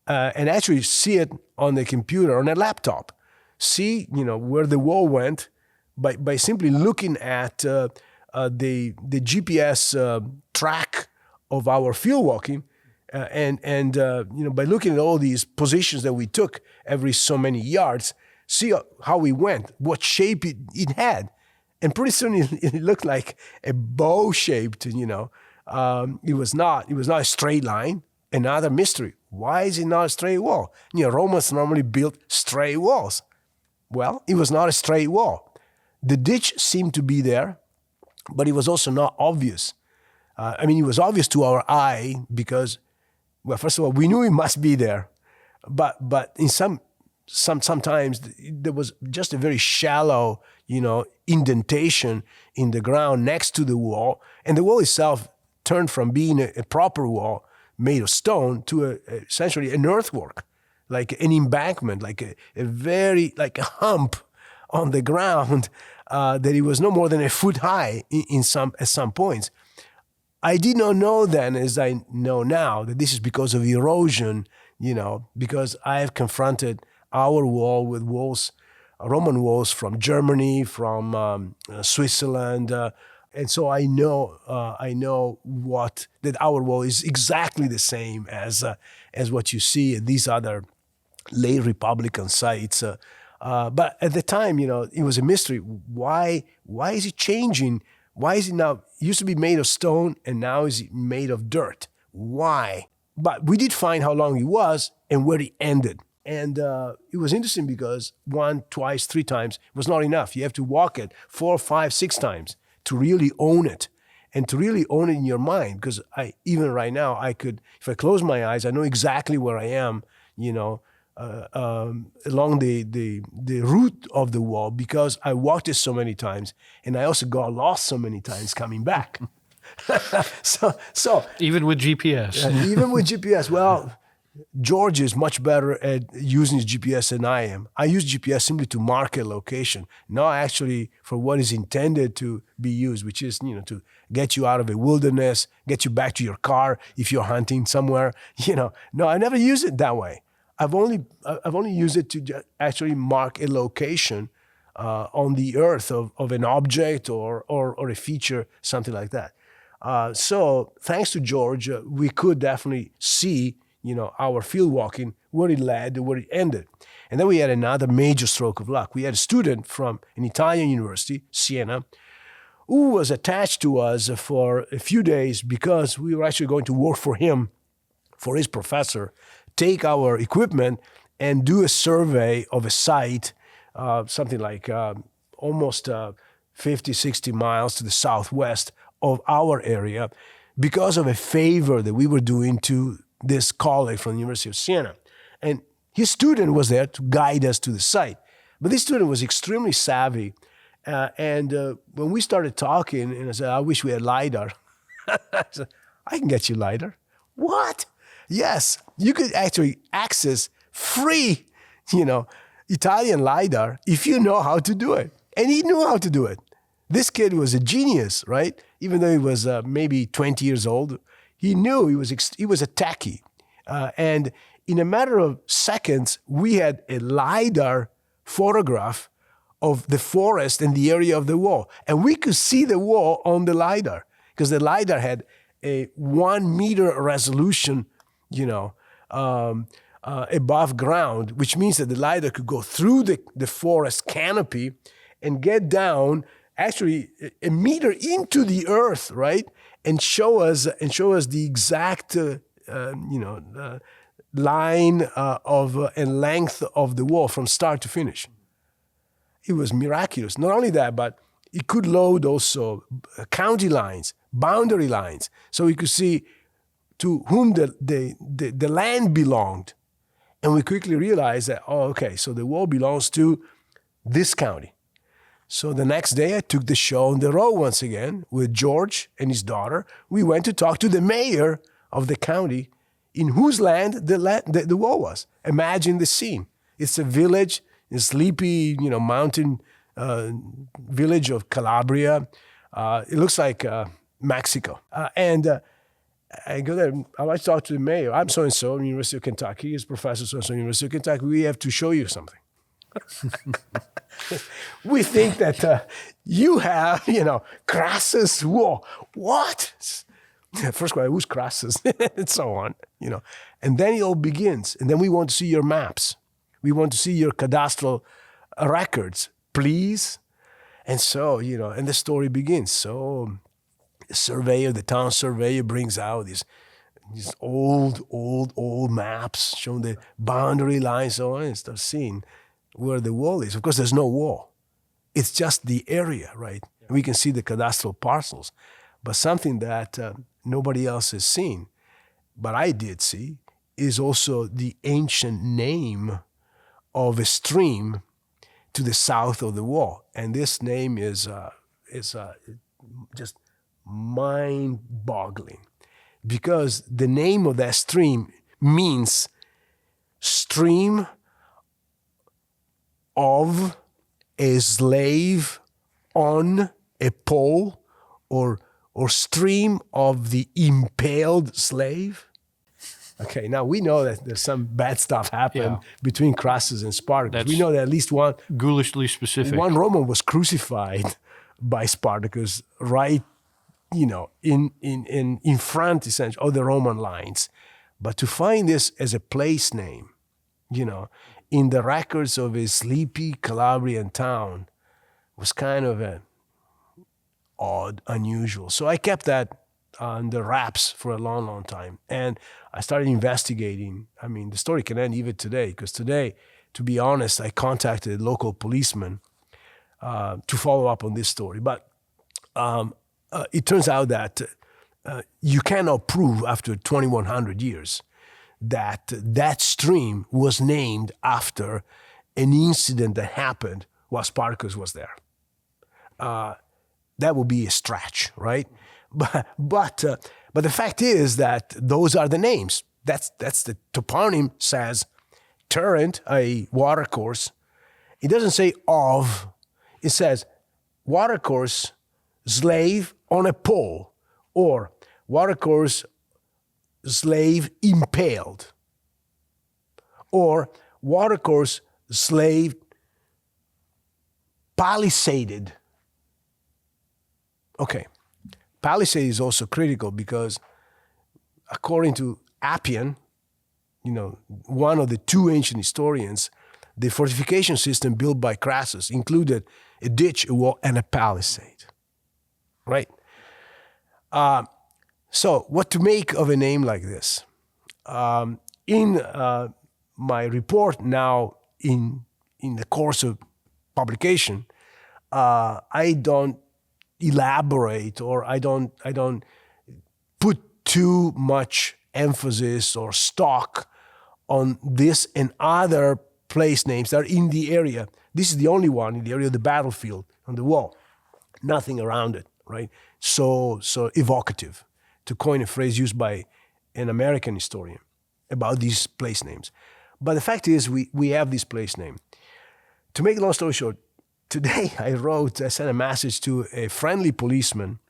[SPEAKER 3] and actually see it on the computer, on a laptop. See, where the wall went by simply looking at the GPS track of our field walking, and by looking at all these positions that we took every so many yards, see how we went, what shape it had. And pretty soon it looked like a bow-shaped, it was not a straight line. Another mystery. Why is it not a straight wall? Romans normally built straight walls. Well, it was not a straight wall. The ditch seemed to be there, but it was also not obvious. It was obvious to our eye because, well, first of all, we knew it must be there. But in sometimes there was just a very shallow, indentation in the ground next to the wall. And the wall itself turned from being a proper wall made of stone to essentially an earthwork, like an embankment, like a hump on the ground that it was no more than a foot high at some points. I did not know then, as I know now, that this is because of erosion, because I have confronted our wall with walls, Roman walls from Germany, from Switzerland, and so I know that our wall is exactly the same as what you see at these other late Republican sites. But at the time, it was a mystery. Why is it changing? Why is it now? It used to be made of stone, and now is it made of dirt? Why? But we did find how long it was and where it ended. And it was interesting because 1, 2, 3 times was not enough. You have to walk it 4, 5, 6 times to really own it, and to really own it in your mind. Because even right now, I could, if I close my eyes, I know exactly where I am, along the route of the wall, because I walked it so many times, and I also got lost so many times coming back. So
[SPEAKER 2] even with GPS.
[SPEAKER 3] even with GPS, well, George is much better at using his GPS than I am. I use GPS simply to mark a location, not actually for what is intended to be used, which is, to get you out of a wilderness, get you back to your car if you're hunting somewhere. No, I never use it that way. I've only used it to actually mark a location on the earth of an object or a feature, something like that. So thanks to George, we could definitely see, our field walking, where it led, where it ended. And then we had another major stroke of luck. We had a student from an Italian university, Siena, who was attached to us for a few days because we were actually going to work for him, for his professor, take our equipment and do a survey of a site, something like almost 50, 60 miles to the southwest of our area, because of a favor that we were doing to this colleague from the University of Siena. And his student was there to guide us to the site. But this student was extremely savvy. And when we started talking, and I said, I wish we had LiDAR. I said, I can get you LiDAR. What? Yes, you could actually access free, Italian LiDAR if you know how to do it. And he knew how to do it. This kid was a genius, right? Even though he was maybe 20 years old, he knew he was a techie. And in a matter of seconds, we had a LiDAR photograph of the forest and the area of the wall. And we could see the wall on the LiDAR because the LiDAR had a 1 meter resolution, above ground, which means that the LiDAR could go through the forest canopy and get down actually a meter into the earth, right? And show us the exact, line and length of the wall from start to finish. It was miraculous. Not only that, but it could load also county lines, boundary lines, so we could see to whom the land belonged. And we quickly realized that, so the wall belongs to this county. So the next day I took the show on the road once again with George and his daughter. We went to talk to the mayor of the county in whose land the wall was. Imagine the scene. It's a village, a sleepy, mountain village of Calabria. It looks like Mexico. And I go there, I like to talk to the mayor. I'm so-and-so, University of Kentucky. He's professor so-and-so, University of Kentucky. We have to show you something. We think that you have, Crassus wall. What? First question, who's Crassus? And so on, And then it all begins. And then we want to see your maps. We want to see your cadastral records, please. And so, and the story begins. So the town surveyor brings out these old maps showing the boundary lines, so on, and starts seeing where the wall is. Of course, there's no wall. It's just the area, right? Yeah. We can see the cadastral parcels, but something that nobody else has seen, but I did see, is also the ancient name of a stream to the south of the wall. And this name is just mind-boggling, because the name of that stream means stream of a slave on a pole, or stream of the impaled slave. Okay, now we know that there's some bad stuff happened between Crassus and Spartacus. We know that at least one
[SPEAKER 2] ghoulishly specific.
[SPEAKER 3] One Roman was crucified by Spartacus right, in front, essentially, of the Roman lines. But to find this as a place name, in the records of a sleepy Calabrian town was kind of odd, unusual. So I kept that under wraps for a long, long time. And I started investigating. I mean, the story can end even today, because today, to be honest, I contacted a local policeman to follow up on this story. But it turns out that you cannot prove after 2,100 years that stream was named after an incident that happened while Spartacus was there. That would be a stretch, right? But the fact is that those are the names. That's the toponym says torrent, a watercourse. It doesn't say of. It says watercourse, slave on a pole, or watercourse, slave impaled, or watercourse, slave palisaded. Okay, palisade is also critical because according to Appian, one of the two ancient historians, the fortification system built by Crassus included a ditch, a wall, and a palisade, right? So what to make of a name like this? In my report now, in the course of publication, I don't elaborate, or I don't put too much emphasis or stock on this and other place names that are in the area. This is the only one in the area of the battlefield on the wall. Nothing around it, right? So evocative, to coin a phrase used by an American historian about these place names. But the fact is, we have this place name. To make a long story short, today I sent a message to a friendly policeman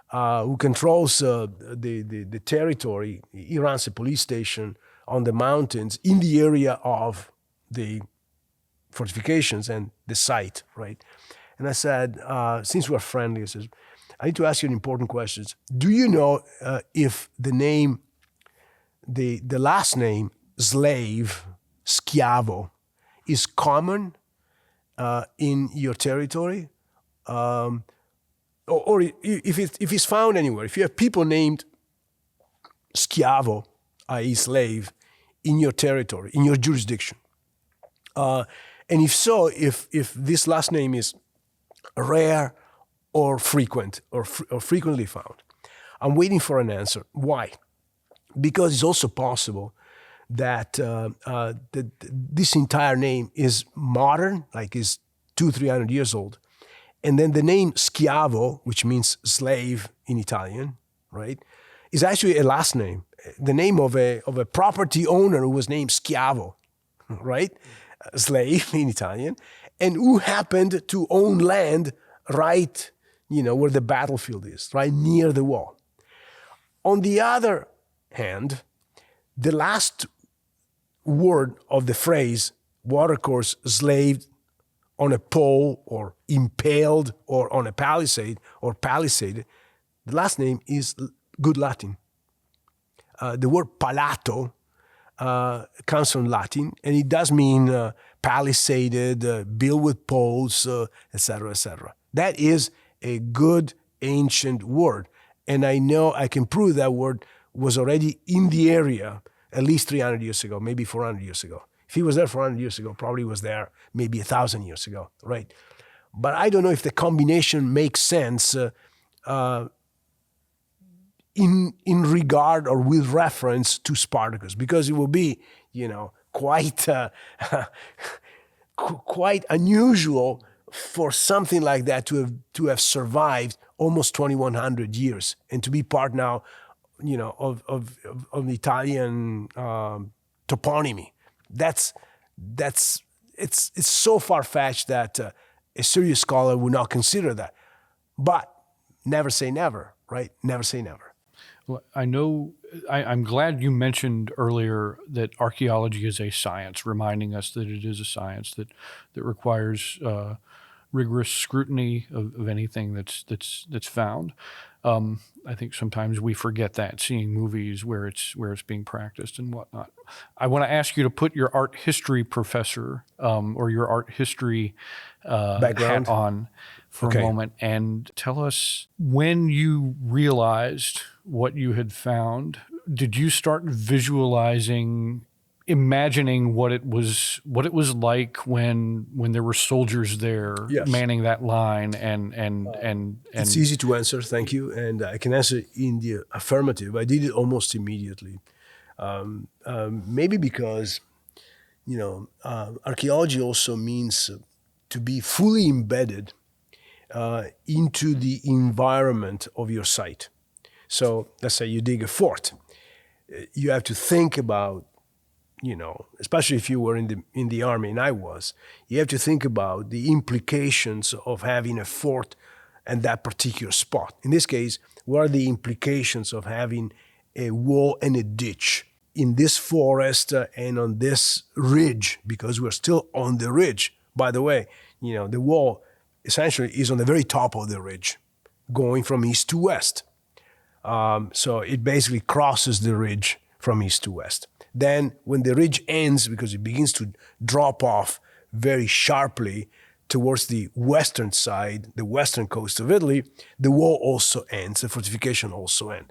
[SPEAKER 3] who controls the territory. He runs a police station on the mountains in the area of the fortifications and the site, right? And I said, since we're friendly, I said, I need to ask you an important question. Do you know if the name, the last name, slave, schiavo, is common in your territory? Or if it's found anywhere, if you have people named schiavo, i.e. slave, in your territory, in your jurisdiction. And if so, if this last name is rare or frequent or frequently found. I'm waiting for an answer. Why? Because it's also possible that this entire name is modern, like is 200-300 years old. And then the name schiavo, which means slave in Italian, right, is actually a last name, the name of a property owner who was named Schiavo, right, slave in Italian, and who happened to own land right, where the battlefield is, right near the wall. On the other hand, the last word of the phrase watercourse, slave on a pole, or impaled, or on a palisade, or palisaded, the last name is good Latin. The word palato comes from Latin, and it does mean palisaded, built with poles, etc., etc. That is a good ancient word, and I know I can prove that word was already in the area at least 300 years ago, maybe 400 years ago. If he was there 400 years ago, probably was there maybe 1,000 years ago, right? But I don't know if the combination makes sense in regard or with reference to Spartacus, because it will be, quite quite unusual for something like that to have survived almost 2,100 years and to be part now, of Italian toponymy. It's so far-fetched that a serious scholar would not consider that. But never say never, right? Never say never.
[SPEAKER 2] Well, I know, I'm glad you mentioned earlier that archaeology is a science, reminding us that it is a science that requires rigorous scrutiny of anything that's found. I think sometimes we forget that, seeing movies where it's being practiced and whatnot. I want to ask you to put your art history professor or your art history
[SPEAKER 3] background
[SPEAKER 2] hat on for a moment and tell us, when you realized what you had found, did you start visualizing, imagining what it was like when there were soldiers there, yes, manning that line and
[SPEAKER 3] it's easy to answer, thank you, and I can answer in the affirmative. I did it almost immediately, maybe because archaeology also means to be fully embedded into the environment of your site. So let's say you dig a fort. You have to think about, especially if you were in the army, and I was, you have to think about the implications of having a fort at that particular spot. In this case, what are the implications of having a wall and a ditch in this forest and on this ridge, because we're still on the ridge. By the way, the wall essentially is on the very top of the ridge, going from east to west. So it basically crosses the ridge from east to west. Then when the ridge ends, because it begins to drop off very sharply towards the western side, the western coast of Italy, the wall also ends, the fortification also ends.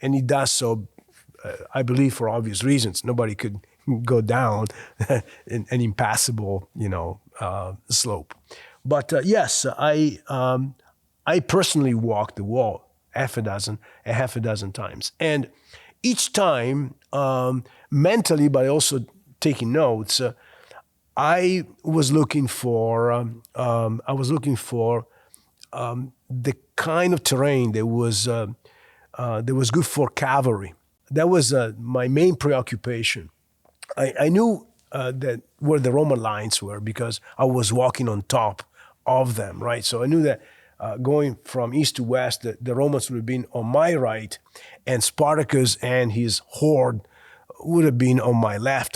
[SPEAKER 3] And it does so, I believe, for obvious reasons. Nobody could go down an impassable, slope. But yes, I personally walked the wall half a dozen times. And each time, mentally, but also taking notes, I was looking for the kind of terrain that was good for cavalry. That was my main preoccupation. I knew that where the Roman lines were because I was walking on top of them, right? So I knew that going from east to west, the Romans would have been on my right, and Spartacus and his horde would have been on my left,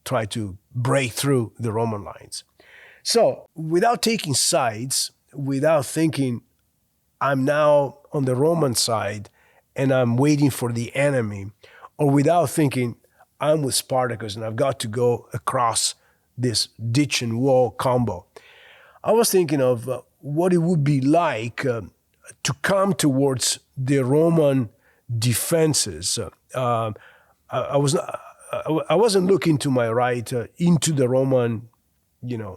[SPEAKER 3] try to break through the Roman lines. So without taking sides, without thinking I'm now on the Roman side and I'm waiting for the enemy, or without thinking I'm with Spartacus and I've got to go across this ditch and wall combo, I was thinking of what it would be like to come towards the Roman defenses. I wasn't looking to my right into the Roman,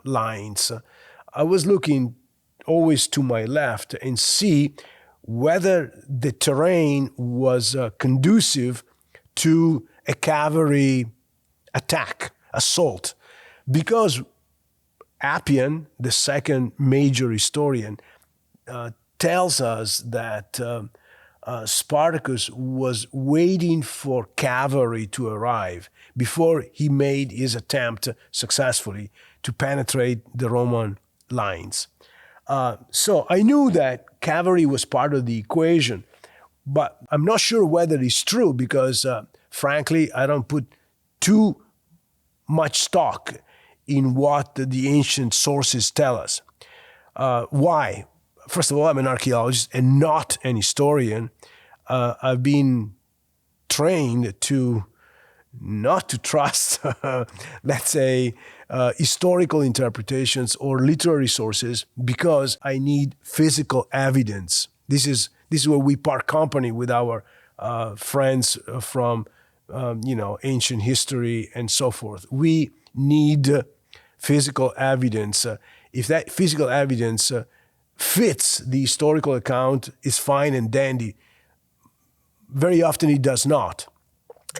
[SPEAKER 3] lines. I was looking always to my left and see whether the terrain was conducive to a cavalry attack, assault, because Appian, the second major historian, tells us that Spartacus was waiting for cavalry to arrive before he made his attempt successfully to penetrate the Roman lines. So I knew that cavalry was part of the equation, but I'm not sure whether it's true because, frankly, I don't put too much stock in what the ancient sources tell us. Why? First of all, I'm an archaeologist and not an historian. I've been trained to not to trust, let's say, historical interpretations or literary sources because I need physical evidence. This is where we part company with our friends from ancient history and so forth. We need physical evidence. If that physical evidence fits the historical account, it's fine and dandy. Very often it does not.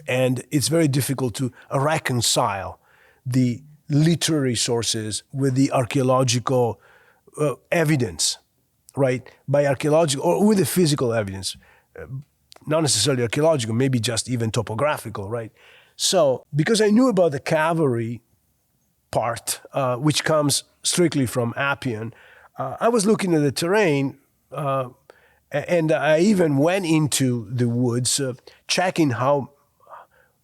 [SPEAKER 3] And it's very difficult to reconcile the literary sources with the archaeological evidence, right? By archaeological, or with the physical evidence. Not necessarily archaeological, maybe just even topographical, right? So, because I knew about the cavalry part, which comes strictly from Appian, I was looking at the terrain, and I even went into the woods, checking how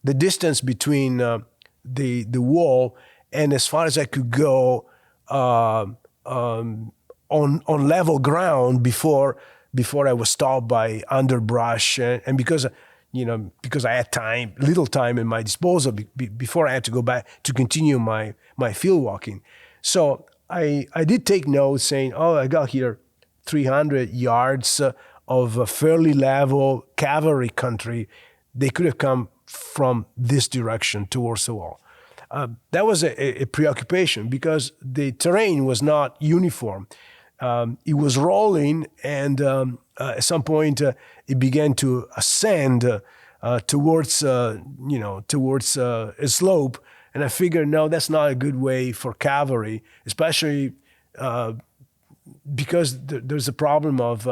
[SPEAKER 3] the distance between the wall and as far as I could go on level ground before I was stopped by underbrush, and because I had little time in my disposal before I had to go back to continue my field walking. So I did take notes saying, I got here 300 yards of fairly level cavalry country. They could have come from this direction towards the wall. That was a preoccupation because the terrain was not uniform. It was rolling, and at some point it began to ascend towards a slope. And I figured, no, that's not a good way for cavalry, especially because there's a problem of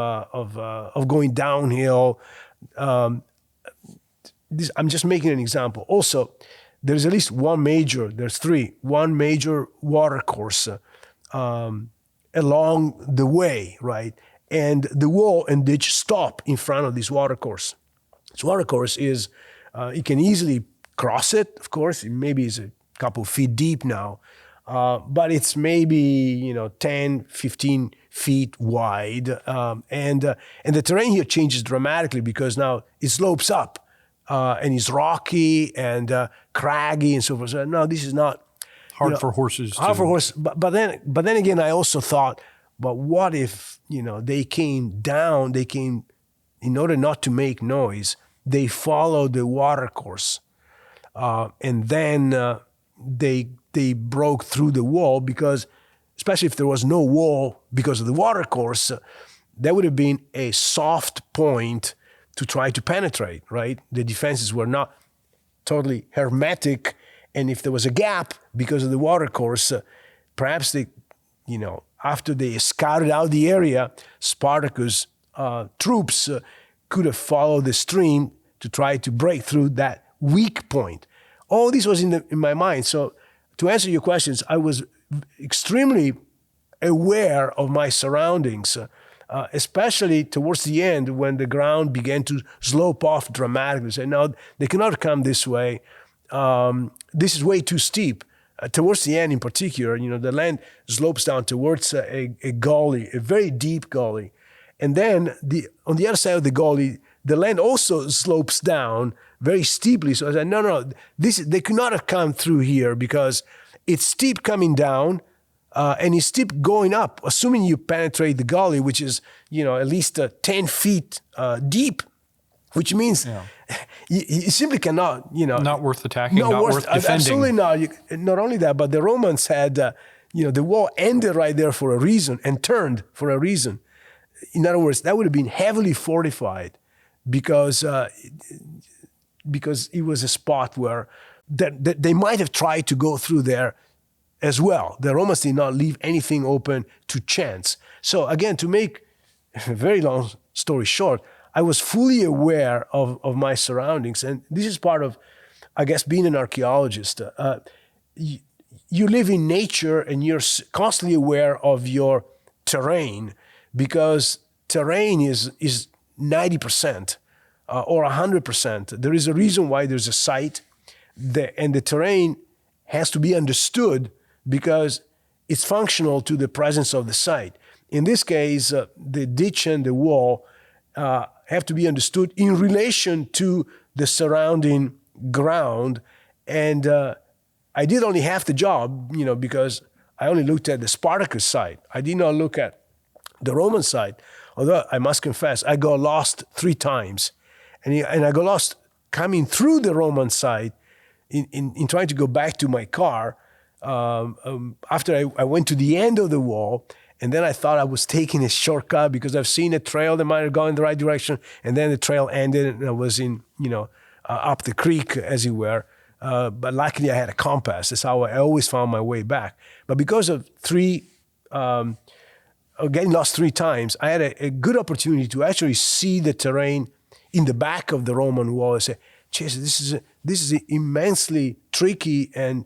[SPEAKER 3] going downhill. I'm just making an example. Also, there's at least one major water course along the way, right? And the wall and ditch stop in front of this water course. This water course is, you can easily cross it, of course. Maybe it's a couple of feet deep now, but it's maybe 10, 15 feet wide, and the terrain here changes dramatically because now it slopes up, and it's rocky and craggy and so forth. So no, this is not
[SPEAKER 2] hard for horses.
[SPEAKER 3] Hard for horses, but then again, I also thought, but what if they came down? They came in order not to make noise. They followed the water course. And then they broke through the wall because, especially if there was no wall because of the water course, that would have been a soft point to try to penetrate, right? The defenses were not totally hermetic. And if there was a gap because of the water course, perhaps they, after they scouted out the area, Spartacus troops could have followed the stream to try to break through that weak point. All this was in my mind. So to answer your questions, I was extremely aware of my surroundings, especially towards the end when the ground began to slope off dramatically. Say, no, they cannot come this way. This is way too steep. Towards the end in particular, the land slopes down towards a gully, a very deep gully. And then on the other side of the gully, the land also slopes down very steeply. So I said, no, they could not have come through here because it's steep coming down and it's steep going up, assuming you penetrate the gully, which is, at least 10 feet deep, which means you simply cannot,
[SPEAKER 2] Not worth attacking, not worth defending.
[SPEAKER 3] Absolutely not. Not only that, but the Romans had, the wall ended right there for a reason and turned for a reason. In other words, that would have been heavily fortified because it was a spot where that they might have tried to go through there as well. The Romans did not leave anything open to chance. So again, to make a very long story short, I was fully aware of my surroundings. And this is part of, I guess, being an archaeologist. You live in nature and you're constantly aware of your terrain because terrain is 90% or 100%. There is a reason why there's a site, and the terrain has to be understood because it's functional to the presence of the site. In this case, the ditch and the wall have to be understood in relation to the surrounding ground. And I did only half the job, because I only looked at the Spartacus site. I did not look at the Roman site, although I must confess, I got lost 3 times. And I got lost coming through the Roman site in trying to go back to my car after I went to the end of the wall. And then I thought I was taking a shortcut because I've seen a trail that might have gone in the right direction. And then the trail ended and I was in, up the creek, as it were. But luckily I had a compass. That's how I always found my way back. But because of getting lost 3 times, I had a good opportunity to actually see the terrain in the back of the Roman wall and say, "Jeez, this is immensely tricky and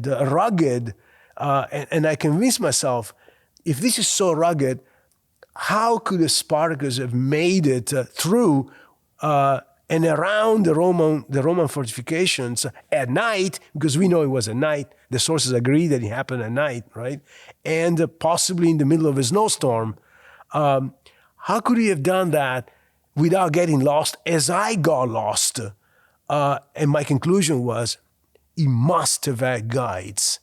[SPEAKER 3] rugged." And I convinced myself, if this is so rugged, how could a Spartacus have made it through and around the Roman fortifications at night? Because we know it was at night. The sources agree that it happened at night, right? And possibly in the middle of a snowstorm. How could he have done that without getting lost as I got lost? And my conclusion was, he must have had guides.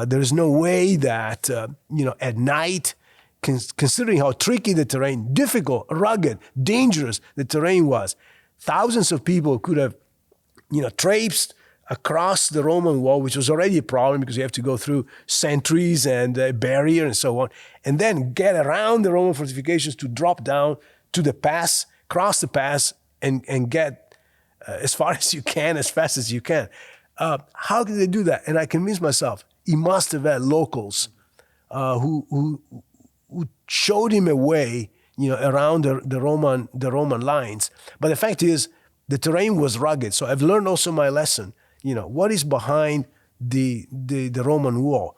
[SPEAKER 3] There's no way that, at night, considering how tricky the terrain, difficult, rugged, dangerous the terrain was, thousands of people could have, traipsed across the Roman wall, which was already a problem because you have to go through sentries and a barrier and so on, and then get around the Roman fortifications to drop down to the pass, cross the pass, and get as far as you can, as fast as you can. How can they do that? And I convinced myself, he must have had locals who showed him a way, around the Roman lines. But the fact is, the terrain was rugged. So I've learned also my lesson. What is behind the Roman wall?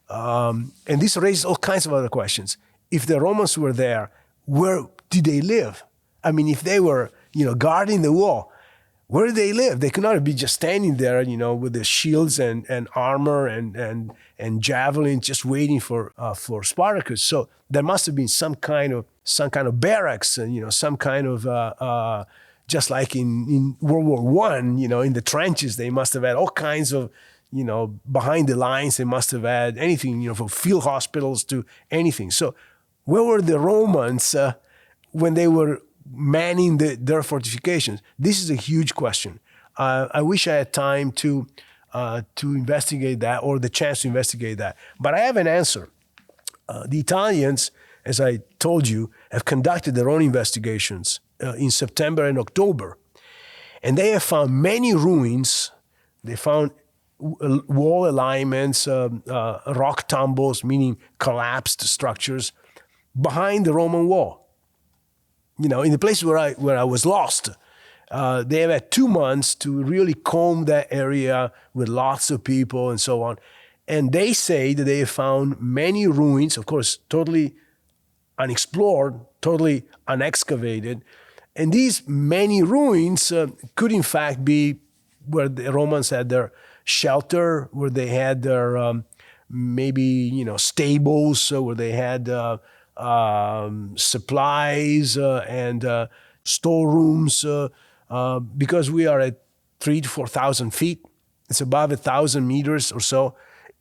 [SPEAKER 3] And this raises all kinds of other questions. If the Romans were there, where did they live? I mean, if they were, guarding the wall, where did they live? They could not be just standing there, with their shields and armor and javelins, just waiting for Spartacus. So there must have been some kind of barracks, and some kind of just like in World War I, in the trenches, they must have had all kinds of, behind the lines, they must have had anything, from field hospitals to anything. So where were the Romans when they were manning their fortifications? This is a huge question. I wish I had time to investigate that, or the chance to investigate that. But I have an answer. The Italians, as I told you, have conducted their own investigations in September and October. And they have found many ruins. They found wall alignments, rock tumbles, meaning collapsed structures, behind the Roman wall. In the place where I was lost. They have had 2 months to really comb that area with lots of people and so on. And they say that they have found many ruins, of course, totally unexplored, totally unexcavated. And these many ruins could in fact be where the Romans had their shelter, where they had their maybe stables, where they had supplies and storerooms. Because we are at 3,000 to 4,000 feet, it's above 1,000 meters or so.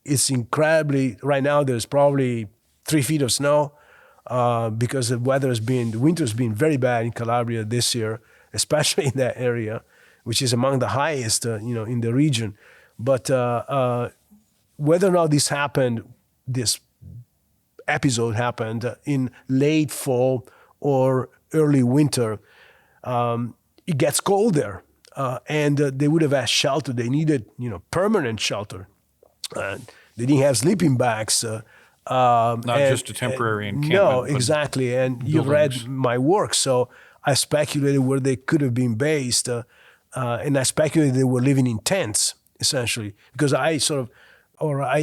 [SPEAKER 3] It's incredibly. Right now, there's probably 3 feet of snow. Because the winter's been very bad in Calabria this year, especially in that area, which is among the highest, in the region. But whether or not this episode happened in late fall or early winter, it gets cold there, and they would have had shelter. They needed, permanent shelter. They didn't have sleeping bags.
[SPEAKER 2] Not just a temporary encampment.
[SPEAKER 3] No, exactly. And you've read my work, so I speculated where they could have been based, and I speculated they were living in tents, essentially, because I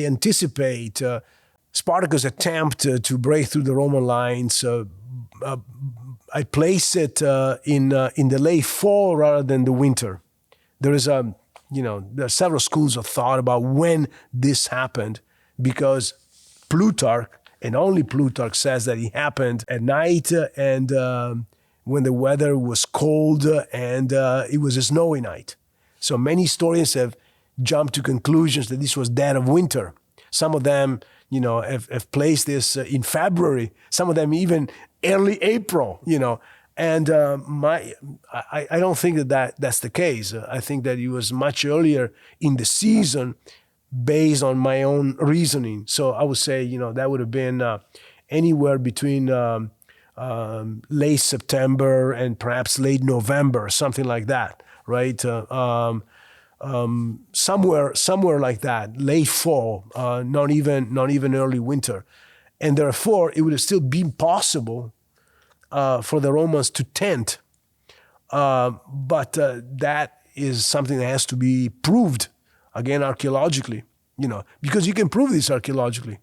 [SPEAKER 3] anticipate Spartacus' attempt to break through the Roman lines. I place it in the late fall rather than the winter. There is there are several schools of thought about when this happened, because Plutarch, and only Plutarch, says that it happened at night and when the weather was cold and it was a snowy night. So many historians have jumped to conclusions that this was dead of winter. Some of them, have placed this in February. Some of them even early April. And I don't think that's the case. I think that it was much earlier in the season, based on my own reasoning. So I would say, that would have been anywhere between late September and perhaps late November, something like that, right? Somewhere like that, late fall, not even early winter. And therefore, it would have still been possible for the Romans to tent. But that is something that has to be proved, again, archaeologically, because you can prove this archaeologically.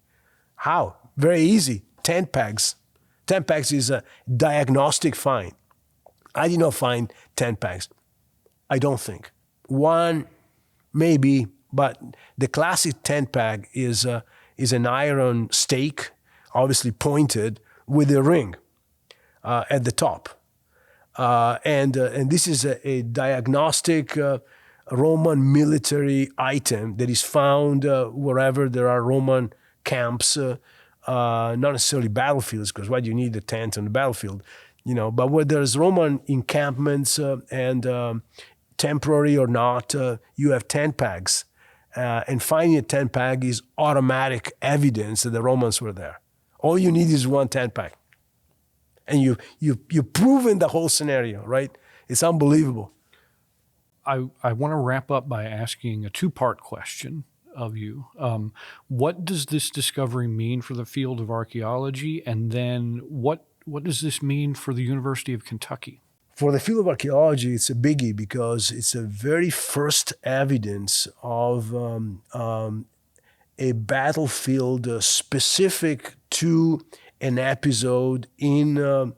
[SPEAKER 3] How? Very easy. Tent pegs. Tent pegs is a diagnostic find. I did not find tent pegs. I don't think. One, maybe, but the classic tent peg is an iron stake, obviously pointed, with a ring at the top. And this is a diagnostic Roman military item that is found wherever there are Roman camps, not necessarily battlefields, because why do you need a tent on the battlefield? But where there's Roman encampments and temporary or not, you have tent pegs. And finding a tent peg is automatic evidence that the Romans were there. All you need is one tent peg. And you've proven the whole scenario, right? It's unbelievable.
[SPEAKER 2] I want to wrap up by asking a two-part question. of you. What does this discovery mean for the field of archaeology? And then what does this mean for the University of Kentucky?
[SPEAKER 3] For the field of archaeology, it's a biggie because it's a very first evidence of a battlefield specific to an episode in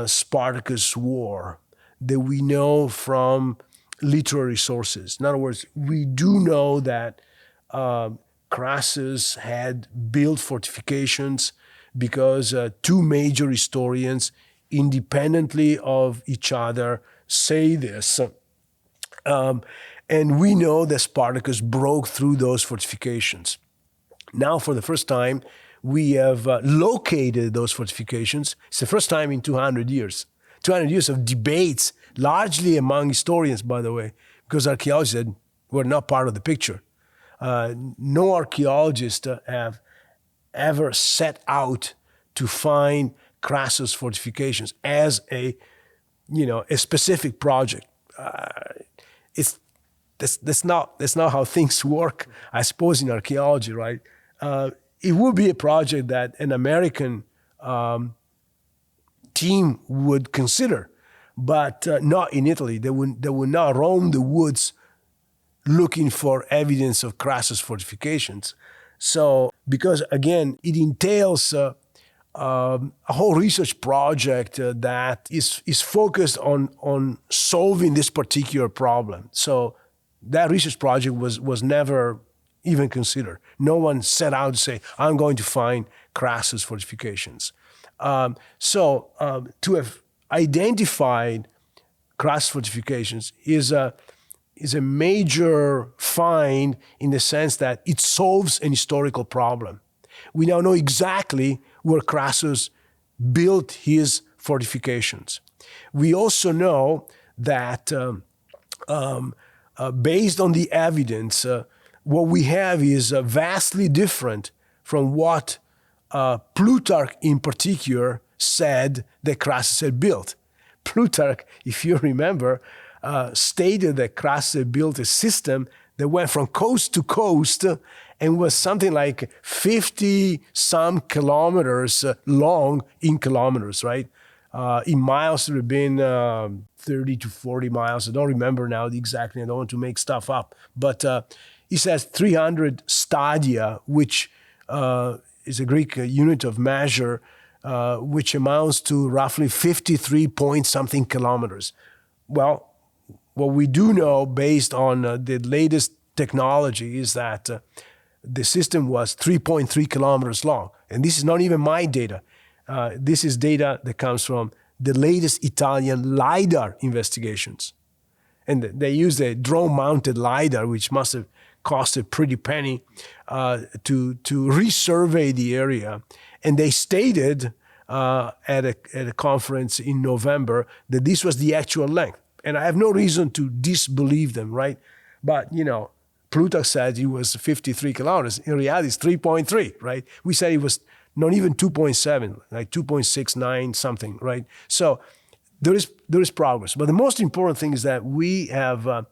[SPEAKER 3] Spartacus War that we know from literary sources. In other words, we do know that Crassus had built fortifications because two major historians, independently of each other, say this. And we know that Spartacus broke through those fortifications. Now, for the first time, we have located those fortifications. It's the first time in 200 years. 200 years of debates, largely among historians, by the way, because archaeologists were not part of the picture. No archaeologists have ever set out to find Crassus fortifications as a specific project. That's not how things work, I suppose, in archaeology, right? It would be a project that an American team would consider, but not in Italy. They would not roam the woods looking for evidence of Crassus fortifications. So, because again, it entails a whole research project that is focused on solving this particular problem. So that research project was never even considered. No one set out to say, I'm going to find Crassus fortifications. So to have identified Crassus fortifications is a major find in the sense that it solves an historical problem. We now know exactly where Crassus built his fortifications. We also know that based on the evidence, what we have is vastly different from what Plutarch in particular said that Crassus had built. Plutarch, if you remember, stated that Crassus had built a system that went from coast to coast and was something like 50-some kilometers long in kilometers, right? In miles, it would have been 30 to 40 miles. I don't remember now exactly. I don't want to make stuff up. But he says 300 stadia, which is a Greek unit of measure, which amounts to roughly 53-point-something kilometers. Well, what we do know based on the latest technology is that the system was 3.3 kilometers long. And this is not even my data. This is data that comes from the latest Italian LiDAR investigations. And they used a drone-mounted LiDAR, which must have cost a pretty penny, to resurvey the area. And they stated at a conference in November that this was the actual length. And I have no reason to disbelieve them, right? But, Plutarch said it was 53 kilometers. In reality, it's 3.3, right? We said it was not even 2.7, like 2.69 something, right? So there is progress. But the most important thing is that we have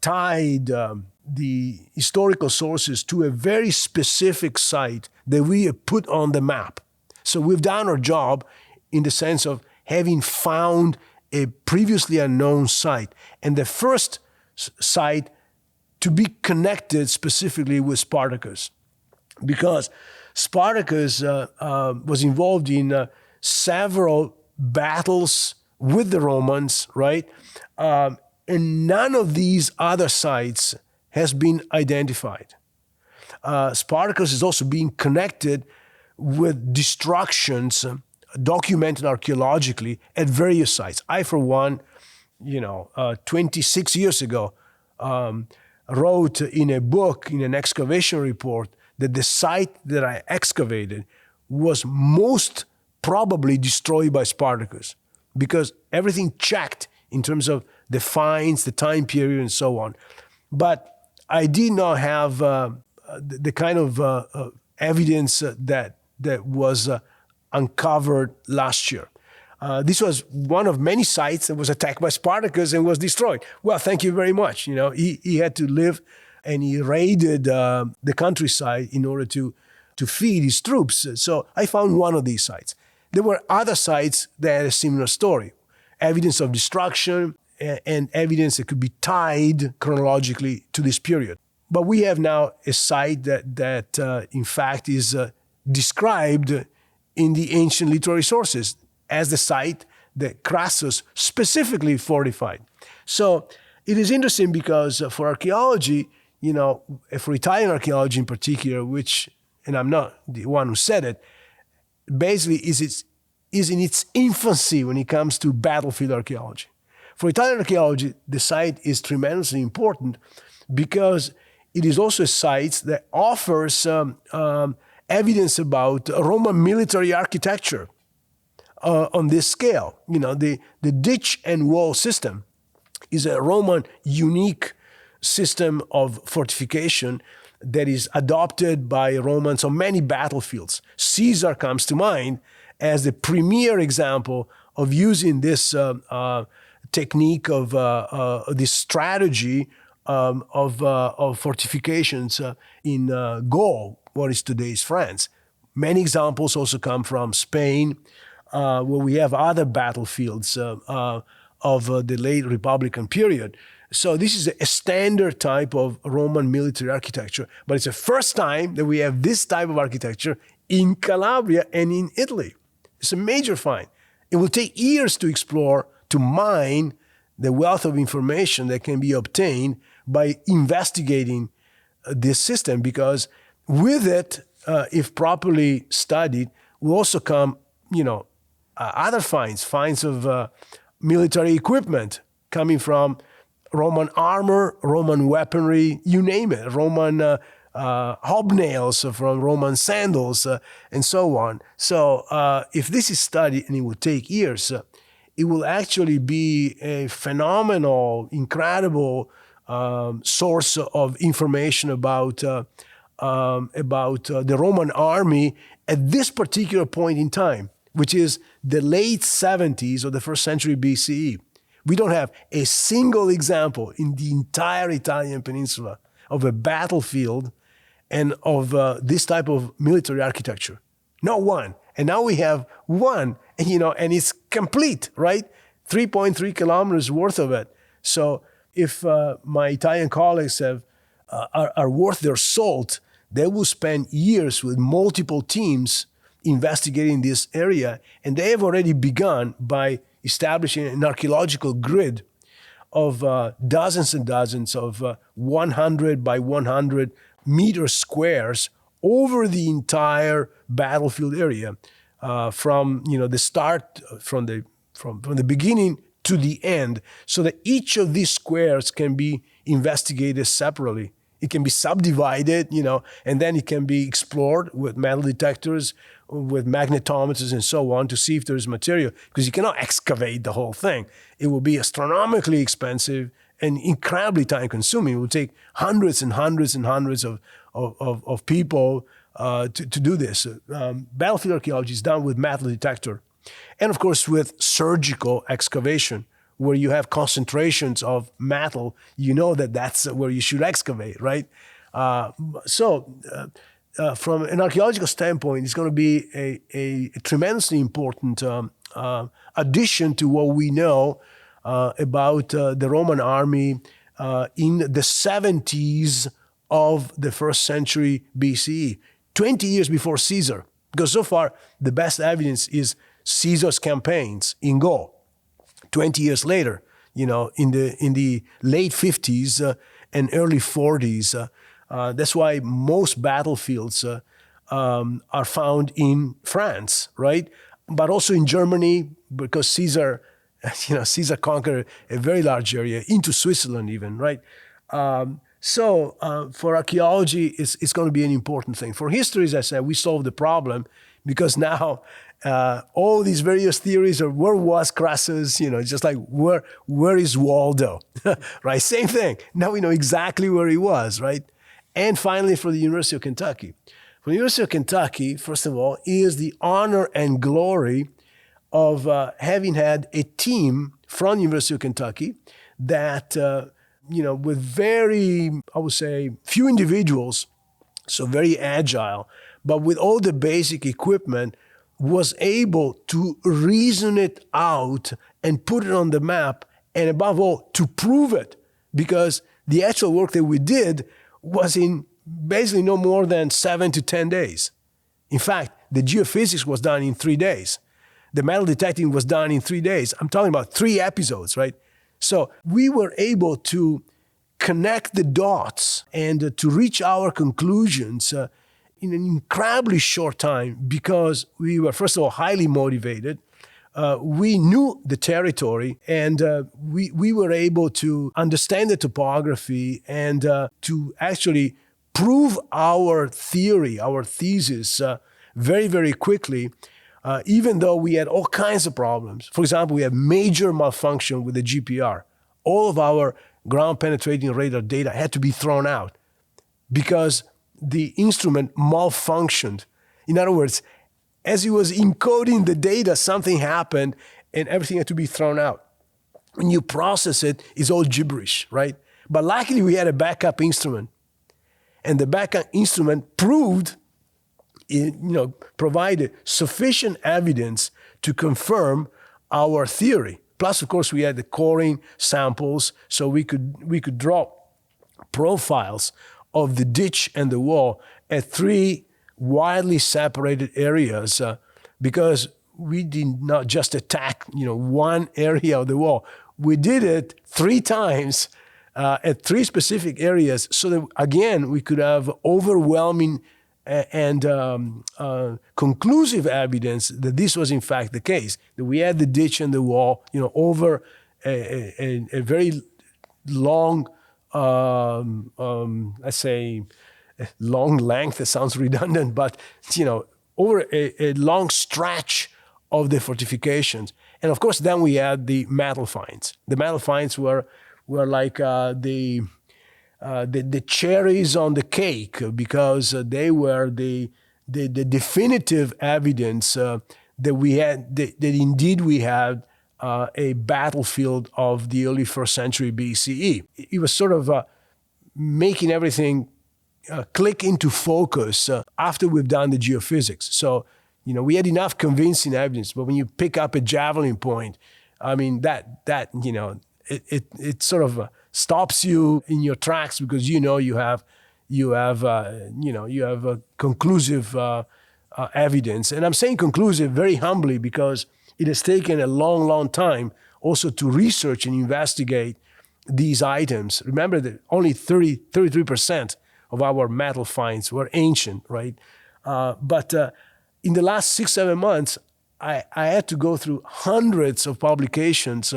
[SPEAKER 3] tied the historical sources to a very specific site that we have put on the map. So we've done our job in the sense of having found a previously unknown site. And the first site to be connected specifically with Spartacus, because Spartacus was involved in several battles with the Romans, right? And none of these other sites has been identified. Spartacus is also being connected with destructions documented archaeologically at various sites. I, for one, 26 years ago, wrote in a book, in an excavation report, that the site that I excavated was most probably destroyed by Spartacus because everything checked in terms of the finds, the time period, and so on. But I did not have the kind of evidence that was uncovered last year. This was one of many sites that was attacked by Spartacus and was destroyed. Well, thank you very much. He had to live and he raided the countryside in order to feed his troops. So I found one of these sites. There were other sites that had a similar story, evidence of destruction and evidence that could be tied chronologically to this period. But we have now a site that in fact is described in the ancient literary sources as the site that Crassus specifically fortified. So it is interesting because for archaeology, for Italian archaeology in particular, which, and I'm not the one who said it, basically is in its infancy when it comes to battlefield archaeology. For Italian archaeology, the site is tremendously important because it is also a site that offers evidence about Roman military architecture on this scale. The ditch and wall system is a Roman unique system of fortification that is adopted by Romans on many battlefields. Caesar comes to mind as the premier example of using this technique of this strategy of fortifications in Gaul, what is today's France. Many examples also come from Spain, where we have other battlefields of the late Republican period. So this is a standard type of Roman military architecture, but it's the first time that we have this type of architecture in Calabria and in Italy. It's a major find. It will take years to explore, to mine the wealth of information that can be obtained by investigating this system, because with it, if properly studied, will also come, other finds of military equipment coming from Roman armor, Roman weaponry, you name it, Roman hobnails from Roman sandals, and so on. So if this is studied, and it will take years, it will actually be a phenomenal, incredible source of information about the Roman army at this particular point in time, which is the late 70s of the first century BCE. We don't have a single example in the entire Italian peninsula of a battlefield and of this type of military architecture. Not one. And now we have one, and it's complete, right? 3.3 kilometers worth of it. So if my Italian colleagues are worth their salt, they will spend years with multiple teams investigating this area. And they have already begun by establishing an archaeological grid of dozens and dozens of 100 by 100 meter squares over the entire battlefield area, from the start, from the beginning to the end, so that each of these squares can be investigated separately. It can be subdivided, and then it can be explored with metal detectors, with magnetometers and so on to see if there's material, because you cannot excavate the whole thing. It will be astronomically expensive and incredibly time consuming. It will take hundreds and hundreds and hundreds of people to do this. Battlefield archaeology is done with metal detector. And of course with surgical excavation, where you have concentrations of metal, that's where you should excavate, right? From an archaeological standpoint, it's going to be a tremendously important addition to what we know about the Roman army in the 70s of the first century BCE, 20 years before Caesar. Because so far, the best evidence is Caesar's campaigns in Gaul. 20 years later, in the late 50s and early 40s, that's why most battlefields are found in France, right? But also in Germany, because Caesar conquered a very large area, into Switzerland even, right? So for archaeology, it's going to be an important thing. For history, as I said, we solved the problem, because now all these various theories of where was Crassus, just like where is Waldo, right? Same thing. Now we know exactly where he was, right? And finally, for the University of Kentucky. For the University of Kentucky, first of all, is the honor and glory of having had a team from the University of Kentucky that with very, I would say, few individuals, so very agile, but with all the basic equipment, was able to reason it out and put it on the map, and above all, to prove it, because the actual work that we did was in basically no more than 7 to 10 days. In fact, the geophysics was done in 3 days. The metal detecting was done in 3 days. I'm talking about 3 episodes, right? So we were able to connect the dots and to reach our conclusions in an incredibly short time, because we were, first of all, highly motivated. We knew the territory, and we were able to understand the topography and to actually prove our theory, our thesis, very, very quickly, even though we had all kinds of problems. For example, we had major malfunction with the GPR. All of our ground-penetrating radar data had to be thrown out because the instrument malfunctioned. In other words, as it was encoding the data, something happened and everything had to be thrown out. When you process it, it's all gibberish, right? But luckily we had a backup instrument. And the backup instrument provided sufficient evidence to confirm our theory. Plus, of course, we had the coring samples, so we could draw profiles of the ditch and the wall at 3 widely separated areas, because we did not just attack one area of the wall. We did it 3 times at 3 specific areas, so that again we could have overwhelming and conclusive evidence that this was in fact the case, that we had the ditch and the wall, over a very long, let's say, long length. It sounds redundant, but over a long stretch of the fortifications. And of course, then we had the metal finds. The metal finds were like the cherries on the cake, because they were the definitive evidence that we had, that indeed we had a battlefield of the early 1st century BCE. It was sort of making everything click into focus after we've done the geophysics. So, we had enough convincing evidence, but when you pick up a javelin point, I mean, it sort of stops you in your tracks, because you have conclusive evidence. And I'm saying conclusive very humbly, because it has taken a long, long time also to research and investigate these items. Remember that only 33% of our metal finds were ancient, right? But in the last 6-7 months, I had to go through hundreds of publications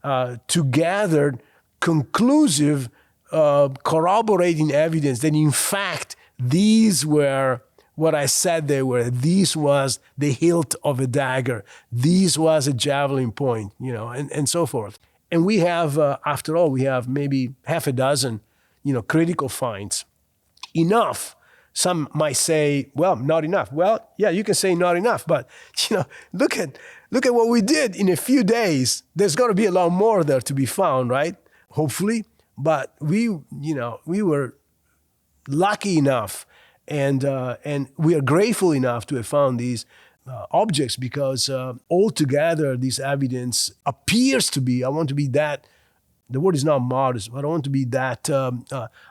[SPEAKER 3] to gather conclusive, corroborating evidence that in fact these were what I said they were. This was the hilt of a dagger. This was a javelin point, and so forth. And we have, after all, we have maybe half a dozen, critical finds. Enough. Some might say, well, not enough. Well, yeah, you can say not enough, but look at what we did in a few days. There's got to be a lot more there to be found, right? Hopefully, but we were lucky enough, and we are grateful enough to have found these objects, because altogether this evidence appears to be. I want to be that. The word is not modest, but I don't want to be that, I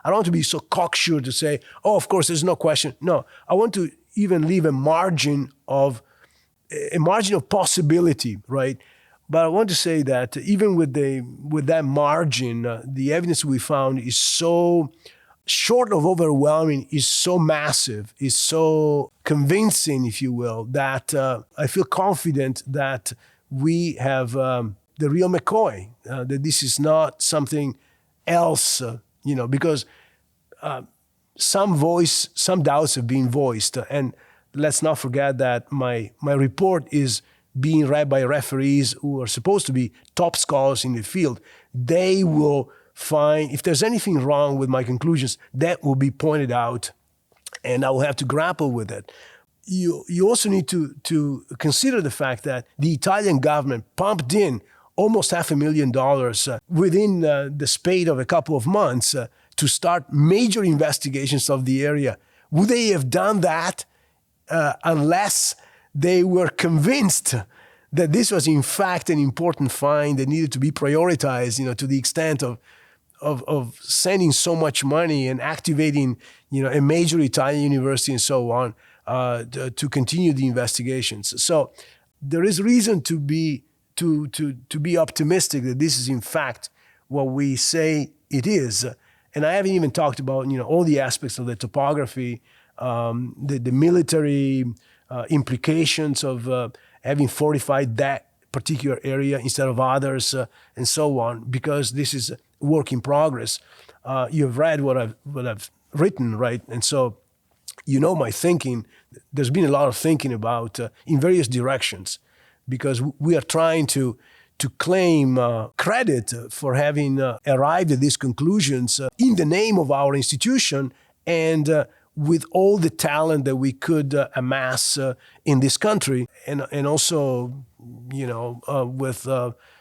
[SPEAKER 3] don't want to be so cocksure to say, oh, of course, there's no question. No, I want to even leave a margin of possibility, right? But I want to say that even with that margin, the evidence we found is so short of overwhelming, is so massive, is so convincing, if you will, that I feel confident that we have the real McCoy, that this is not something else, because some doubts have been voiced. And let's not forget that my report is being read by referees who are supposed to be top scholars in the field. They will find, if there's anything wrong with my conclusions, that will be pointed out, and I will have to grapple with it. You also need to consider the fact that the Italian government pumped in almost $500,000 within the space of a couple of months to start major investigations of the area. Would they have done that unless they were convinced that this was in fact an important find that needed to be prioritized, to the extent of sending so much money and activating, a major Italian university and so on to continue the investigations. So there is reason to be optimistic that this is in fact what we say it is. And I haven't even talked about all the aspects of the topography, the military implications of having fortified that particular area instead of others, and so on, because this is a work in progress. You've read what I've written, right? And so my thinking. There's been a lot of thinking about in various directions, because we are trying to claim credit for having arrived at these conclusions in the name of our institution and with all the talent that we could amass in this country, and also with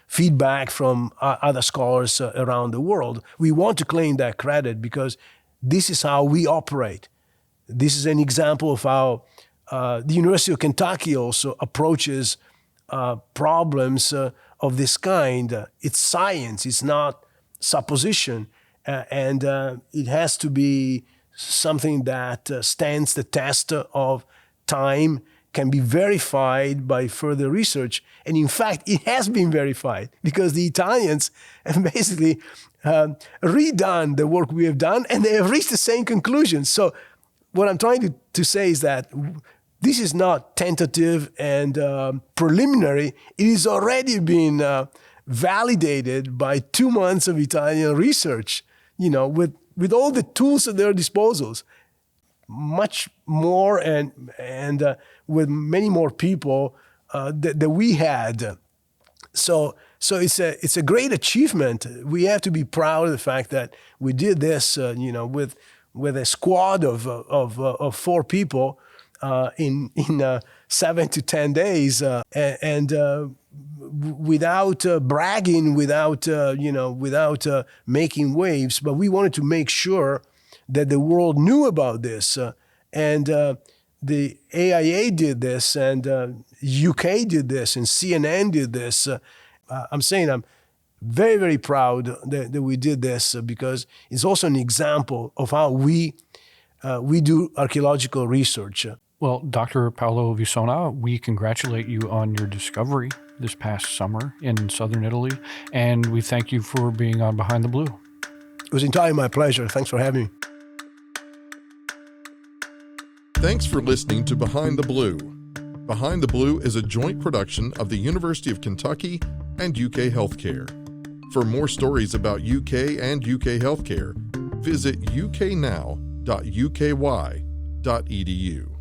[SPEAKER 3] feedback from other scholars around the world. We want to claim that credit because this is how we operate. This is an example of how the University of Kentucky also approaches problems of this kind. It's science, it's not supposition, and it has to be something that stands the test of time, can be verified by further research. And in fact, it has been verified because the Italians have basically redone the work we have done, and they have reached the same conclusions. So what I'm trying to say is that this is not tentative and preliminary. It has already been validated by 2 months of Italian research, with all the tools at their disposals, much more and with many more people that we had. So it's a great achievement. We have to be proud of the fact that we did this, with a squad of 4 people in 7 to 10 days, and without bragging, without making waves. But we wanted to make sure that the world knew about this, and the AIA did this, and UK did this, and CNN did this. I'm saying I'm very, very proud that we did this because it's also an example of how we do archaeological research.
[SPEAKER 2] Well, Dr. Paolo Visonà, we congratulate you on your discovery this past summer in southern Italy, and we thank you for being on Behind the Blue.
[SPEAKER 3] It was entirely my pleasure. Thanks for having me.
[SPEAKER 1] Thanks for listening to Behind the Blue. Behind the Blue is a joint production of the University of Kentucky and UK Healthcare. For more stories about UK and UK healthcare, visit uknow.uky.edu.